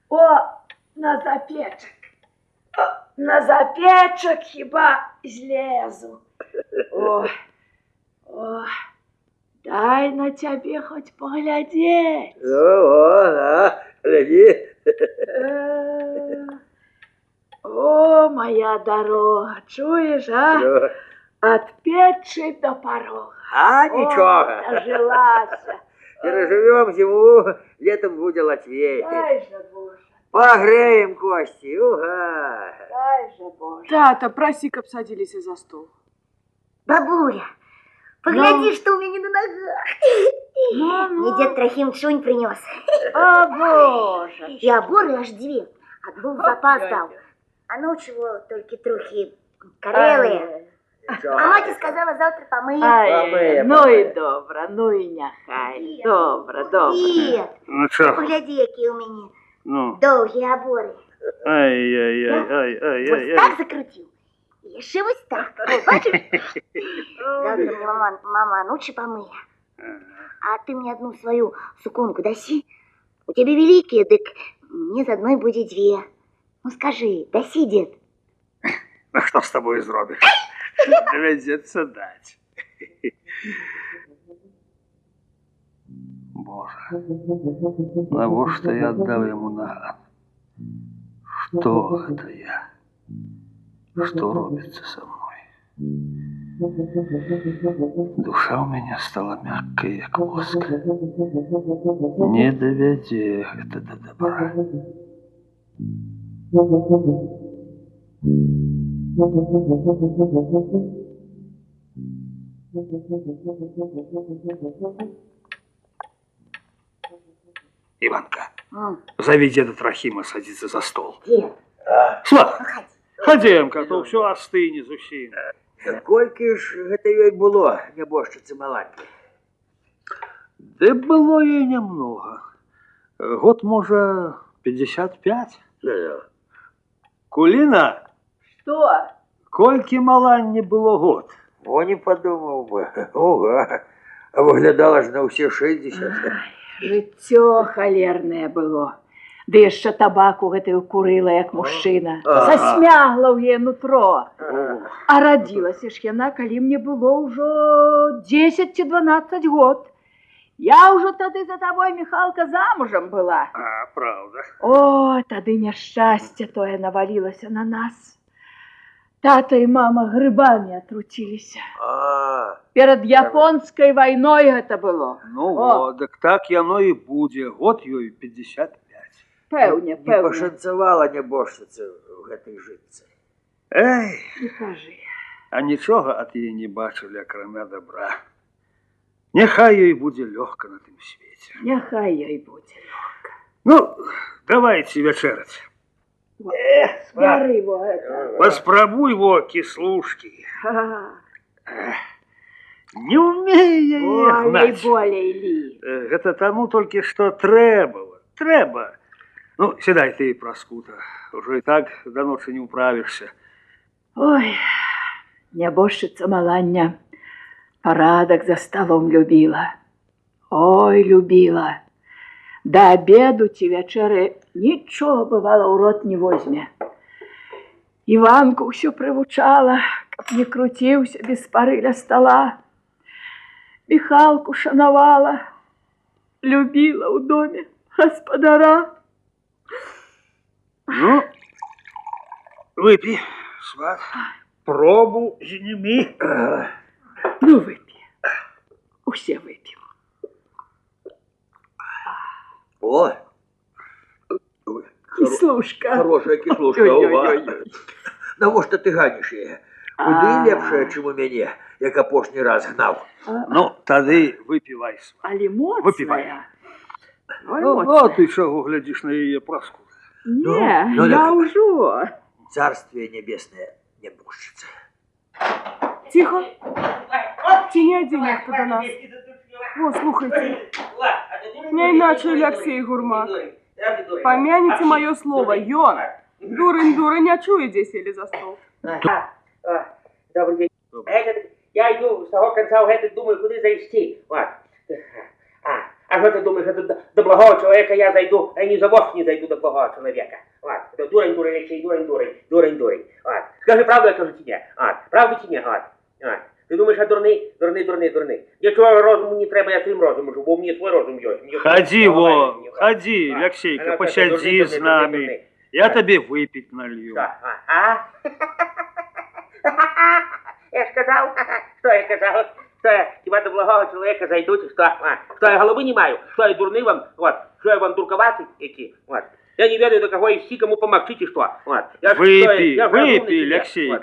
О, на запечак. На запечак хіба злезу. О, Ой, дай на тебе хоть поглядеть. Гляди. О, моя дорога, чуешь, а? Ну. От печи до порога. А, ничего. Дожилася. Переживем зиму, летом будет латвей. Дай же, Боже, Погреем кости, уга. дай же, Боже. Тата, проси, каб садились за стол. Бабуля, погляди, что у меня на ногах. Мне дед Трохим шунь принес. О, Боже. И оборы аж две. Одну в запас дал. А ну чего, только трохи корелые. А мать сказала, завтра помыем. Ай, ну і добре, ну і няхай. Добре, добре. Дед, Ну що? погляди, які у мене Ну. довгі обори. Ай-яй-яй-яй-яй-яй. Ось так закрутив. І ще ось так. О, бачиш? Завтра мне мама лучше помыя. А ты мне одну свою суконку даси. У тебя великие, так мне з одной будет две. Ну скажи, даси, дед. Ну що з тобою зробиш? Доведеться дать. Боже, навошта я отдал ему наган? Что это я? Что робится со мной? Душа у меня стала мягкой, как воск. Не доведи это до добра. Иванка, зови деда Трохима садиться за стол. Дед, Сват, ходи. ходім-ка, то все остыне зусім. Кольки ж гэта ёй было, нябожчыцы маланькі? Да было ей немного. Год, может, 55. Кулина, Что? кольки маланне было год? О, не подумав би. Ога. А виглядала ж на усі 60. Жыццё халернае было. Ды яшчэ табаку гэтую курыла, як мужчына. Засмягла ў яе нутро. А радзілася ж яна, калі мне было ўжо 10 ці 12 год. Я ўжо тады за табой, Міхалка, замужам была. А, правда. О, тады няшчасце тое навалілася на нас. Тата і мама грыбамі атруціліся. А, Перад японскай вайной гэта было. Ну О. вот, так яно и будет. Год ей 55. Пэўне, не пэўне. пашанцавала нябожчыцы ў гэтай жытцы. Эй, Не кажы. а нічога ад яе не бачылі, акрамя добра. Нехай ёй будзе лёгка на тым свеце. Няхай ёй будзе. Ну, давайте вечерать. Бяры во гэта. Паспрабуй во кислушки. Ха. Не умею я Болей, гнать. болей лі. Гэта таму толькі што трэба. Трэба. Ну, сідай ты, Праскута. Уже і так до ночи не управишься. Ой, нябожчыца малання парадак за сталом любіла. Ой, любіла. Да обеду ці вячэры нічога бывала ў рот не возьме. Іванку ўсё прывучала, каб не круціўся без пары ля стала. Міхалку шанавала, любіла ў доме гаспадара. Ну, выпей, сват. Пробу зними. Ну, выпі. Усе вып'ем. О, Кіслушка. хорошая кіслушка, ува. Навошта ты ганіш яе? Куды лепшая, чым у мяне, як апошні раз гнаў. Ну, тады выпівай, сват. Але моцная. Выпівай. Ой, Ну, моцная. ты чаго глядзіш на яе, Праскута? Не, Ну, я так. ўжо. Царствие небесное, нябожчыца. Тихо. Ці не один ніхто до нас. О, слухайте. Не иначе Алексей Гурмак. Помяните мое слово, Йон. Дурень не чує, де сели за стол. Добрый день. Я иду с того конца в этот, думаю, куда зайти. Вот. А что ты думаешь, это до благого человека я зайду, а не за вовсе не зайду до благого человека. Вот. Это дурень, Алексей, дурень. Вот. Скажи правду, я скажу тебе. Вот. Правду тебе, вот. Вот. Ти думаєш, я дурний. Нічого розуму не треба, я своїм розумом живу, бо у мене свій розум є. Ходи, ходи, Алексейка, посиди с нами. Я тебе выпить налью. Я ж казав, що я казав, що я хіба до благого чоловіка зайдуть, що я голови не маю, що я дурний вам, що я вам дурковатий, які, Я не ведаю, до кого идти, кому помогти, чи что. Выпей, Алексей.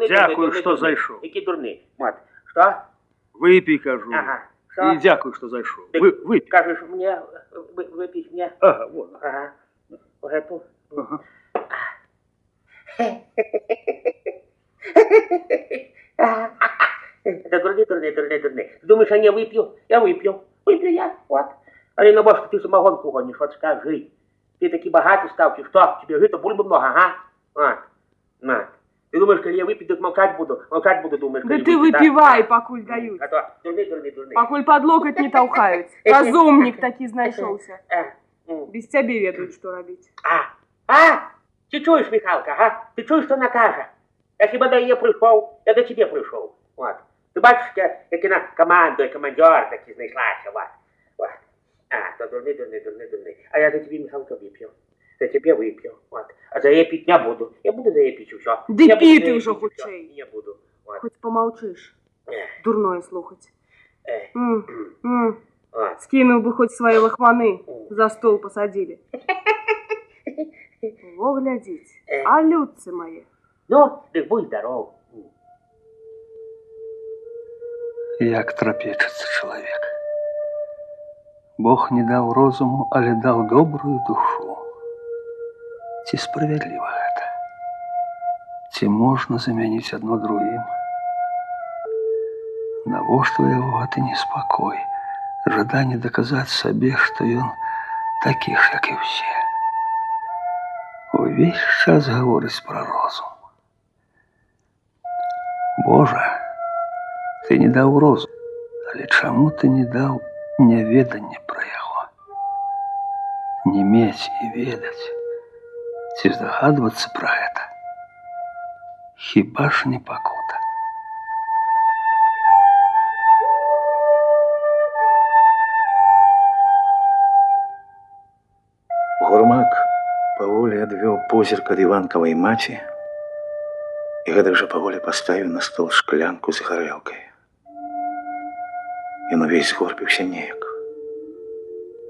Дякую, что зайшов. Які дурний. Что? Выпей, кажу. Ага. И дякую, что зайшов. Выпей. Кажешь, мне выпить мне? Ага, вот. Ага. Вот эту. Ага. Это дурный. Ты думаешь, я не выпью? Я выпью. Выпью я, вот. А я на башку ты самогонку гонишь, вот скажи. Ты таки богатый стал, ты что? Тебе жито бульбы много, ага? На. Ты думаешь, когда я выпью, так молчать буду, думаешь. Да ты выпивай, покуль дают. А то дурный. Покуль под локоть не толкают. Разумник таки знайшовся. Без тебе ведают, что робить. Ты чуешь, Михалка, а? Ты чуешь, что накажа? Я хіба до її прийшов, я до тебе прийшов. От. Ти бачиш, як на команду, командир таки знайшлася, вот. То дурний. А я за тебе, Михалка, выпью. За тебе выпью, вот. А за її пить не буду. Я буду за її пить все. Да пей ты уже худшей. Не буду. Вот. Хоть помолчишь. Дурное слухать. Вот. Скинул бы хоть свои лохманы, за стол посадили. Во глядеть, а людцы мои. Ну, так будь здоров. Як трапечется чоловік. Бог не дав розуму, але дав добрую душу. Ці справядліва гэта? Ці можна замяніць адно другім? Навошта яго гэты неспакой, жаданне даказаць сабе, што ён такі ж, як і ўсе. Увесь час гаворыць пра розум. Божа, ты не даў розум, але чаму ты не даў няведанне пра яго? Не мець і ведаць, ці здагадвацца пра гэта? Хіба ж не пакута? Гурмак паволі адвёў позірк ад Іванкавай маці і гэтак жа паволі паставіў на стол шклянку з гарэлкай. Ён увесь згорбіўся неяк.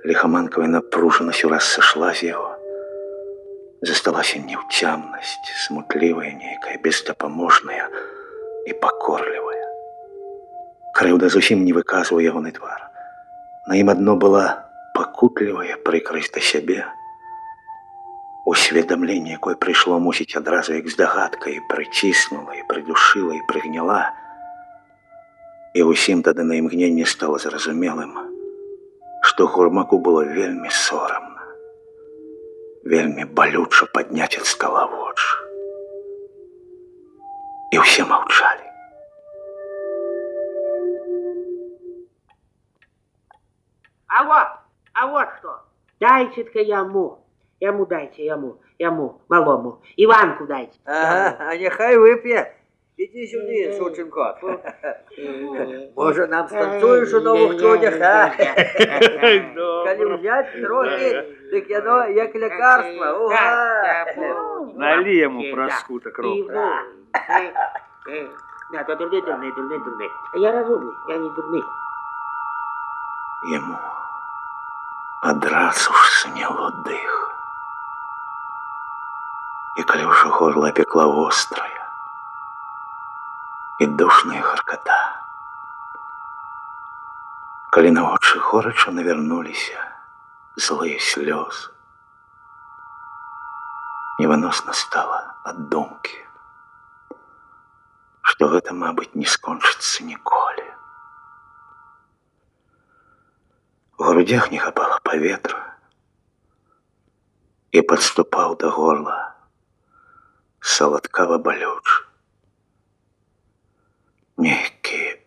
Ліхаманкавая напружанасць ураз сышла з яго. Засталася няўцямнасць, смутлівая нейкая, бездапаможная і пакорлівая. Крыўда зусім не выказваў ягоны твар. На ім адно была пакутлівая прыкрасць да сябе, усведамленне, якое прыйшло, мусіць, адразу як здагадка, і прыціснула, і прыдушыла, і прыгняла. І ўсім тады на імгненне стала зразумелым, што Гурмаку было вельмі сорамна, вельмі балюча падняць ад стала вочы. І ўсе маўчалі. А вот что. Дайте-ка Яму дайте, яму, малому. Иванку дайте. Ага, а нехай вып'є. Іди сюди, сученко. Може, нам станцуєш у нових чудях, а? Коли взять трохи, так яно як лекарство. Налей ему проску так ровно. Да, то дурний. Я разумний, я не дурний. Яму адразу ж сняло дых. І калі ўжо горла пекла острая і душная гарката, калі на вочы горача навярнуліся злыя слёзы, невыносна стала ад думкі, што гэта, мабыць, не скончыцца ніколі. У грудях не хапала паветра і падступаў да горла саладкава балючы, нейкі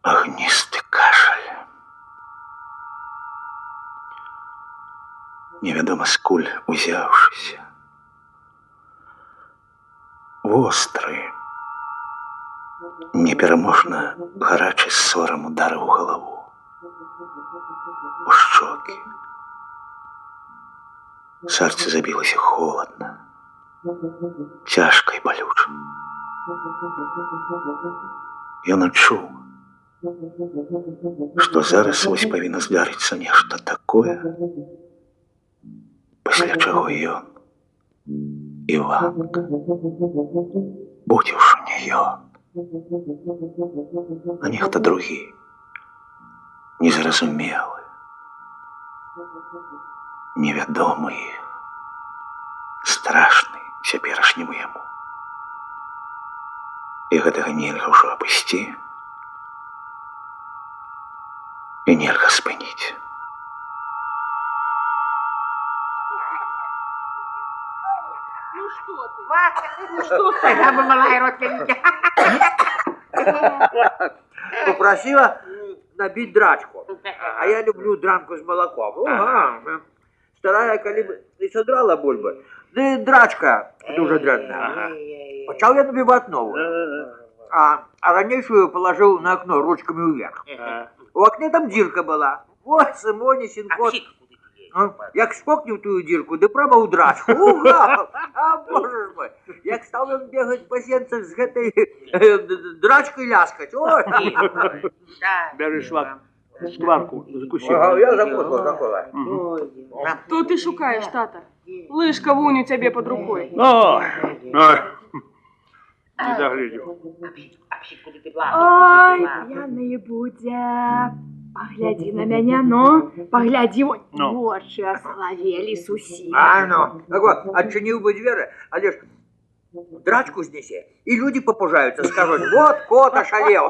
агністы кашаль. Невядома скуль узяўшыся, востры, непераможна гарачы сорам ударыў галаву, у шчокі. Сэрце забілася холадна, цяжка і балюча. Ён адчуў, што зараз вось павінна здарыцца нешта такое, пасля чаго ён, Іванка, будзе ўжо не ён, а нехта другі, незразумелы, невядомы і страшны цяперашняму яму. І гэтага нельга ўжо абысці, і нельга спыніць. Ну что ты? Ну что ты? Я бы малая родственника. Попросила набить драчку. А я люблю дранку с молоком. Старая, коли бы и содрала бульбы. Да и драчка дуже дрянная. Почал я набивать новую. А ранейшую положил на окно ручками вверх. У окне там дырка была. Вот, Симонисин кот. Як скокнув тую дірку, де прямо у драчку. Уга! А, боже ж мой! Як став він бігати по сенцях з гэтай драчкою ляскать. Ой! Бери шкварку, закусив. Ага, я закусил. Что ты шукаешь, тата? Лыжка вунь у тебе под рукой. Ой, не доглядел. Ой, п'яний будя. Погляди на меня, ну, погляди, вочы ословели суси. А, ну, так вот, отчинил бы двери, а лишь драчку снеси, и люди попужаются, скажут, вот кот ошалел.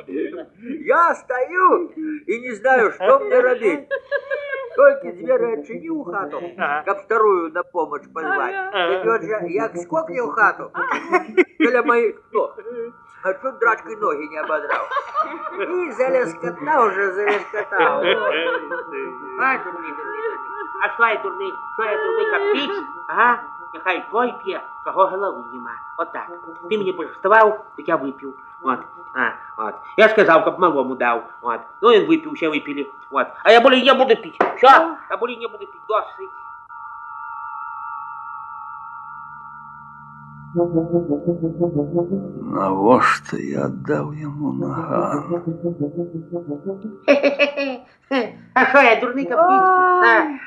Я стою и не знаю, что мне робить. Только двери отчинил хату, как вторую на помощь позвать. И вот же, як скокни в хату, для моих ног, а чуть драчкой ноги не ободрал. И залескотал уже, залескотал. А що я дурний? Що я дурний, як піч? Ага, нехай той п'є, кого голови нема. От так. Ти мені приставав, так я випив. От. Я сказав, щоб малому дав. От. Ну, він випив, все випили. От. А я более не буду пить. Що? Я более не буду пить. Досить. Навошта я аддаў яму наган? А що я дурний, як піч?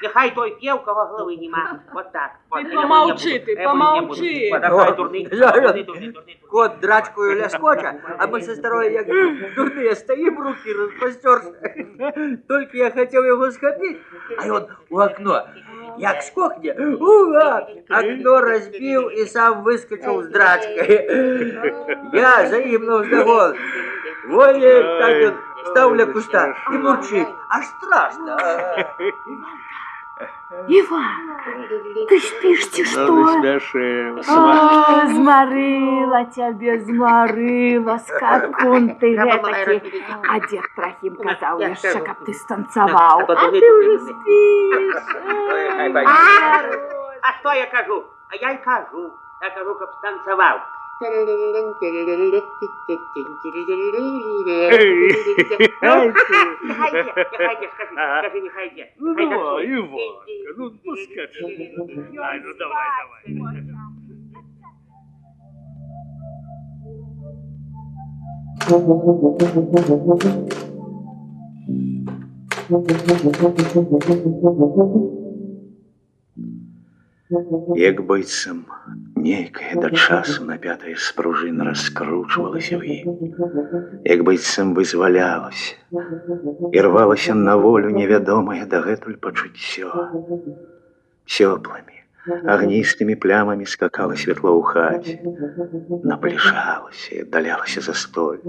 Нехай той п'є, у кого голови нема. От так. Ты помолчи, ты помолчи. От так, дурний. Дурний. Кот драчкою ляскоча, а мы со старой, як дурные, стоим, руки распростерся. Только я хотел его схватить, а он у окна. Як скокне, уга, окно разбил и сам выскочил с драчкой. Я за ним навздогон. Воет, так он ставля куста и мурчит. Аж страшно. Иванка, ты спишь-те что? Смешил. Зморила тебе, зморила, скакун ты гэтакі. А дед Трохим казал яшчэ, каб ты станцевал. А ты уже спишь. А что я кажу? А я и кажу. Я кажу, как станцевал. Не хайде, скажи, не хайде. Ну давай, Иванка, ну поскачи. Ай, ну давай. Як быццам нейкае да часу напятае з пружын раскручвалася ў ім, як быццам вызвалялася і рвалася на волю невядомае дагэтуль пачуццё. Цёплымі, агністымі плямамі скакала святло ў хаце, набліжалася і аддалялася застолле,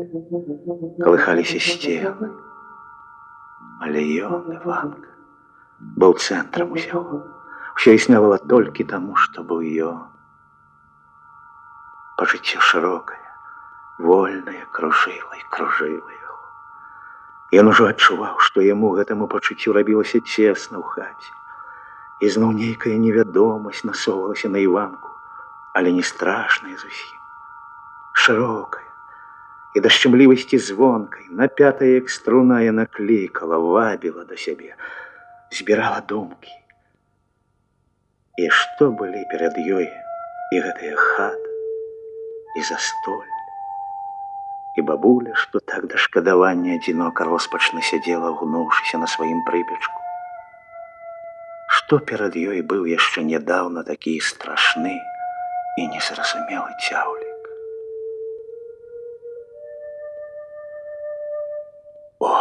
калыхаліся сцены. Але ён, Іванка, быў цэнтрам усяго. Все існавала толькі таму, што быў ён. Пачуццё шырокае, вольнае, кружыла і кружыла яго. Ён ужо адчуваў, што яму гэтаму пачуццю рабілася цесна ў хаце. І зноў нейкая невядомасць насоўвалася на Іванку, але не страшная зусім. Шырокая і да шчымлівасці звонкай, напятая, як струна, яна клікала, вабіла да сябе, збірала думкі. І што былі перад ёй і гэтая хата, і застоль, і бабуля, што так да шкадавання адзінока роспачна сядзела, ўгнуўшыся на сваім прыпечку. Што перад ёй быў яшчэ нядаўна такі страшны і незразумелы цяўлік. О,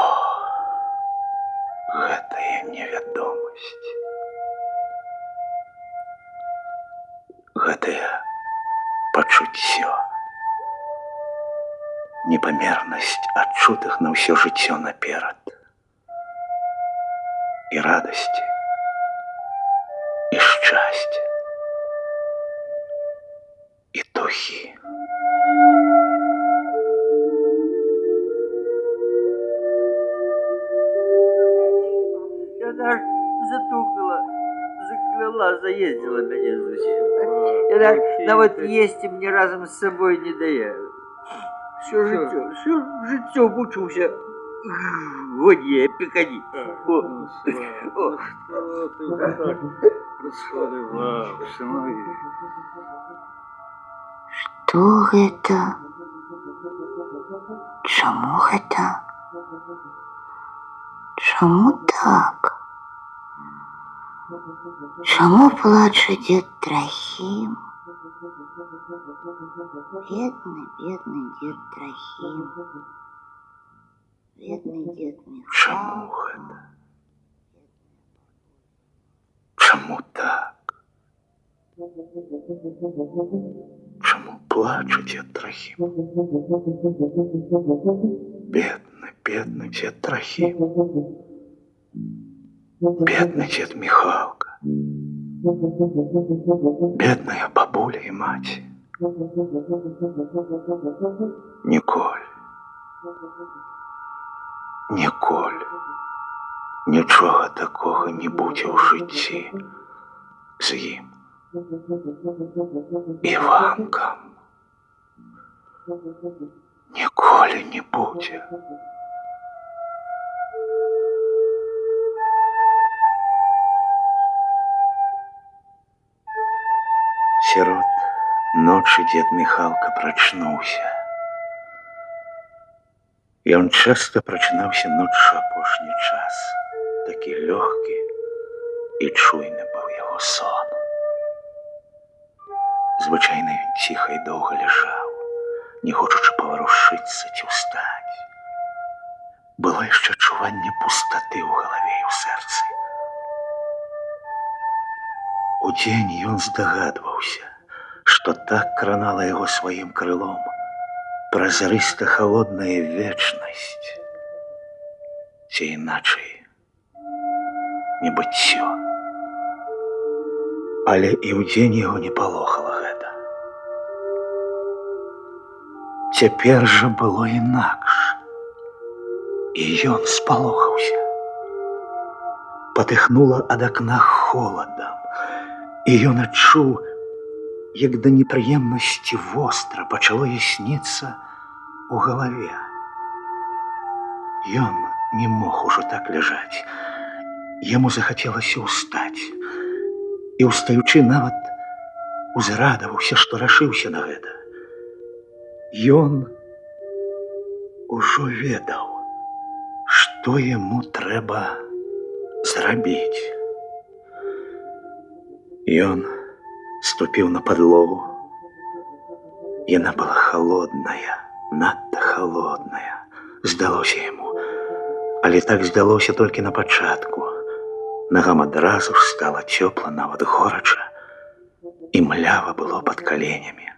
гэтая невядомасць. Гэтае пачуццё. Непамернасць адчутых на ўсё жыццё наперад. І радасці, і шчасце, і тухі. Яна ж затукала, закляла, заездила мяне зусім. Яна нават есці мне разам з сабой не дае. Всё жыццё мучыўся. Гоні, пекані. Что ты вот так расхваліваўся, Што гэта? Чаму гэта? Чаму так? Чаму плаче дед Трахім? Бедный, бедный дед Трахім. Бедный дед Михал. Чаму гэта? Чаму так? Чаму плаче дед Трахім? Бедны, бедны дед Трахім. Бедны дед Михалка. Бедная бабуля і маці. Ніколь. Ніколь. Нічога такога не будзе ў жыцці з ім. Іванкам. Ніколі не будзе. Сярод ночы дед Михалка прачнуўся. Ён часта прачынаўся ноччу апошні час. Такі лёгкі і чуйны быў яго сон. Звычайна ён ціха і доўга ляжаў, не хочучы паварушыцца ці ўстаць. Было яшчэ адчуванне пустаты ў галаве і ў сэрцы. Удзень ён здагадваўся, што так кранала яго сваім крылом празрыста-халодная вечнасць, ці іначай небыццё. Але і ўдзень яго не палохала гэта. Цяпер жа было інакш, і ён спалохаўся. Патыхнула ад акна холадам, і ён адчуў, як да непрыемнасці востра пачало ясніцца ў галаве. Ён не мог ужо так ляжаць. Яму захацелася ўстаць. І ўстаючы нават узрадаваўся, што рашыўся на гэта. Ён ужо ведаў, што яму трэба зрабіць. Ён ступіў на падлогу. Яна была халодная, надта халодная, здалося яму. Але так здалося толькі на пачатку. Нагам адразу ж стала цёпла, нават горача, і млява было пад каленямі.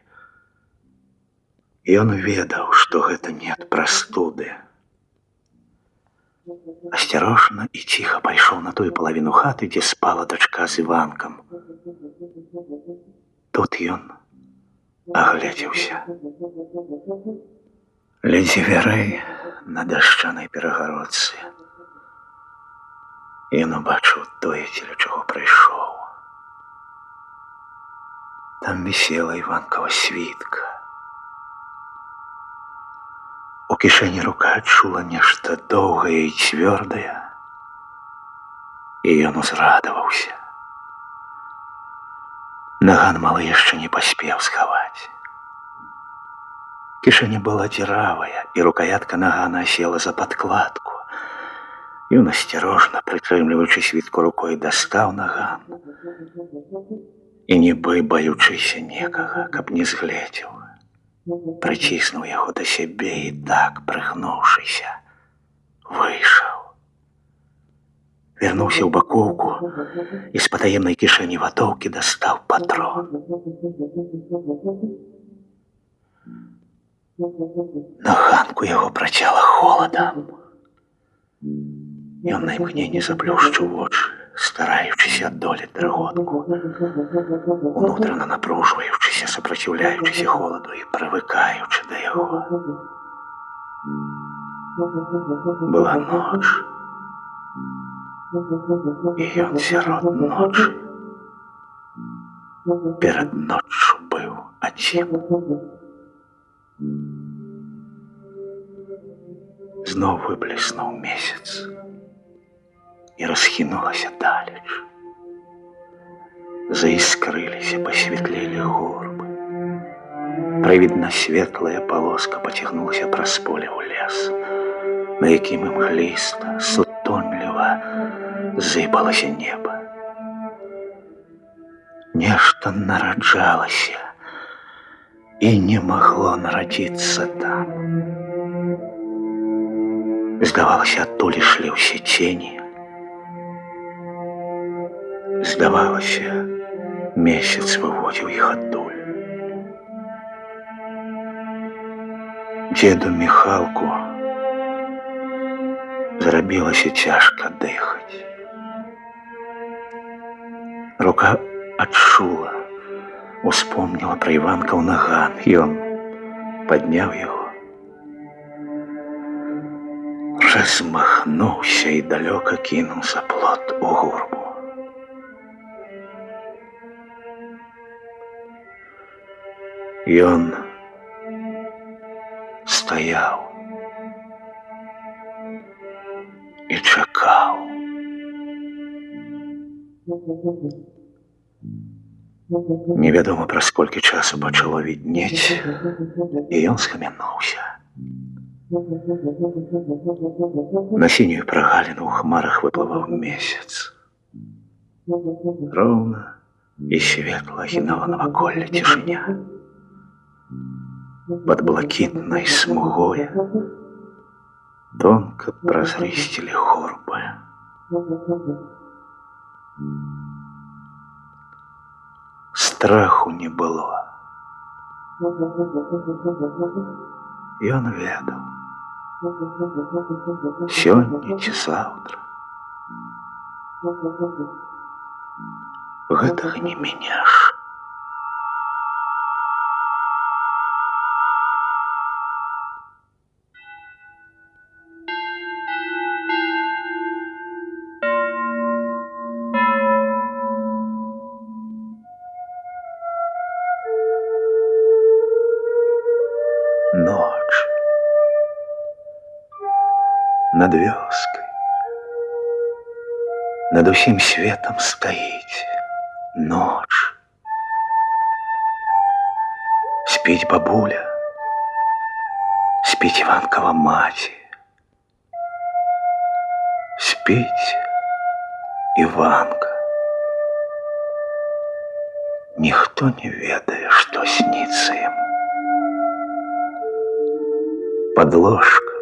Ён ведаў, што гэта не ад прастуды. Асцярожна і ціха пайшоў на тую палавіну хаты, дзе спала дачка з Іванкам. Тут ён агледзеўся. Ля дзвярэй на дашчанай перагародцы ён убачыў тое, дзеля чаго прыйшоў. Там вісела Іванкава світка. кішэні рука адчула нешта доўгае і цвёрдае, і ён узрадаваўся. Наган малы яшчэ не паспеў схаваць. Кішэня была дзіравая, і рукоятка нагана села за падкладку. Ён асцярожна, прытрымліваючы світку рукой, дастаў наган. І нібы баючыся некага, каб не згледзеў, прыціснуў яго да сябе і так, прыгнуўшыся, выйшаў. Вярнуўся ў бакоўку і з патаемнай кішэні ватоўкі дастаў патрон. На ганку яго працяла холадам. Ён на імгненне заплюшчыў вочы, стараючыся адолець дрыготку, унутрана напружваючыся, супраціўляючыся холаду і прывыкаючы да яго. Была ноч, і ён сярод ночы. Перад ноччу быў адзін. Зноў выбліснуў месяц і расхінулася далеч. Заіскрыліся, пасвятлелі горбы. Прывідна светлая палоска пацягнулася праз поле ў лес, на якім імгліста, сутонліва зыбалася неба. Нешта нараджалася і не магло нарадзіцца там. Здавалася, адтуль ішлі ўсе цені. Здавалася, месяц выводзіў іх адтуль. Дзеду Міхалку зрабілася цяжка дыхаць. Рука адчула, успомніла пра Іванкаў наган. Ён падняў яго, размахнуўся і далёка кінуў за плот у гурбу. Ён стаяў і чакаў. Невядома, праз колькі часу пачало віднець, і ён схамянуўся. На сінюю прагаліну ў хмарах выплываў месяц. Роўна і светла гінала наваколле цішыня. Пад блакітнай смугой тонка празрысцілі горбы. Страху не было. Ён ведаў, сёння ці заўтра гэтага не міняш. Ноч. Над вёскай, над усім светам стаіць ноч. Спіць бабуля, спіць Іванкава маці, спіць Іванка. Ніхто не ведае, што сніцца яму. Подложка,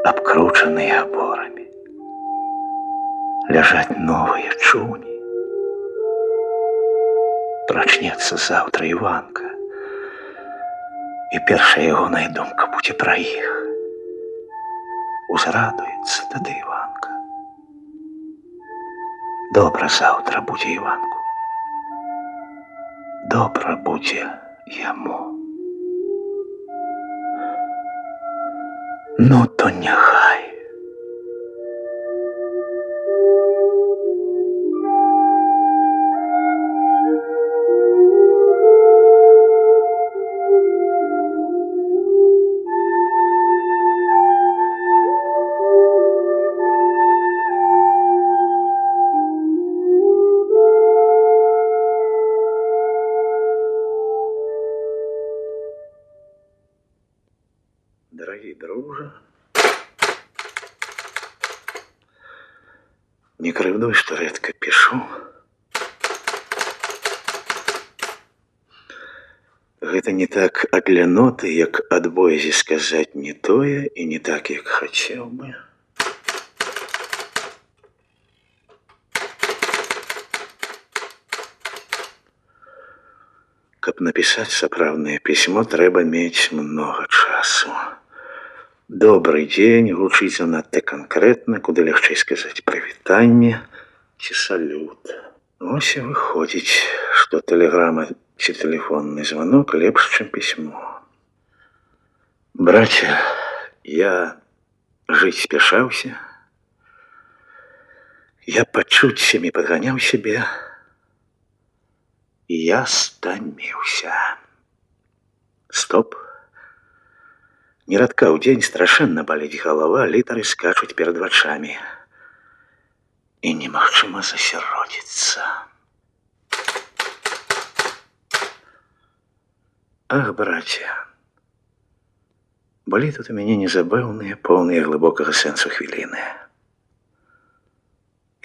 обкрученные оборами, ляжать новые чуни. Прачнецца завтра Іванка, і першая ягоная думка будзе пра іх. Узрадуецца тады Іванка. Добра завтра будзе Іванку. Добра будзе яму. Ну, то няхай. Не крыўдуй, што рэдка пішу. Гэта не так ад ляноты, як ад боязі сказаць не тое і не так, як хацеў бы. Каб напісаць сапраўднае пісьмо, трэба мець многа часу. Добрый дзень гучыць занадта канкрэтна, куды лягчэй сказаць прывітанне ці салют. Вось і выходзіць, што тэлеграма ці тэлефонны званок лепш, чым пісьмо. Браце, я жыць спяшаўся, я пачуццямі падганяў сябе, і я стаміўся. Стоп. Не радка ў дзень страшэнна баліць галава, літары скачуць перад вачамі. І немагчыма засяродзіцца. Ах, браце, былі тут у мяне незабыўныя, поўныя глыбокага сэнсу хвіліны.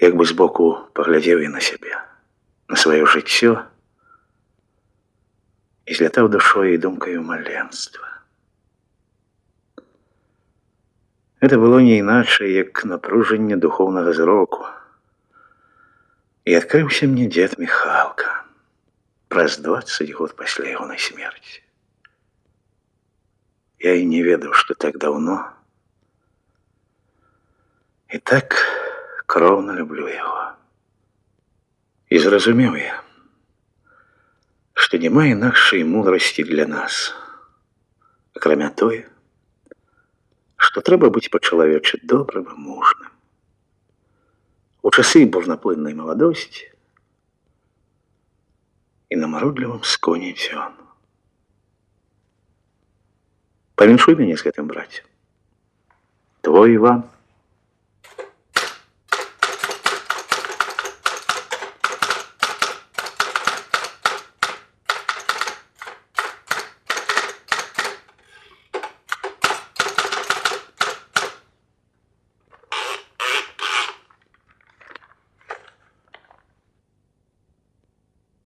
Як бы збоку паглядзеў я на сябе, на сваё жыццё, і злятаў душою і думкаю маленства. Гэта было не іначай, як напружанне духоўнага зроку. І адкрыўся мне дзед Міхалка праз 20 год пасля ягонай смерці. Я і не ведаў, што так даўно і так кроўна люблю яго. І зразумеў я, што няма інакшай мудрасці для нас, акрамя тое, што трэба быць па-чалавечы добрым і мужным. У часы бурнаплыннай маладосці і на марудлівым сконе дзён. Павіншуй мяне з гэтым, браце. Твой Іван.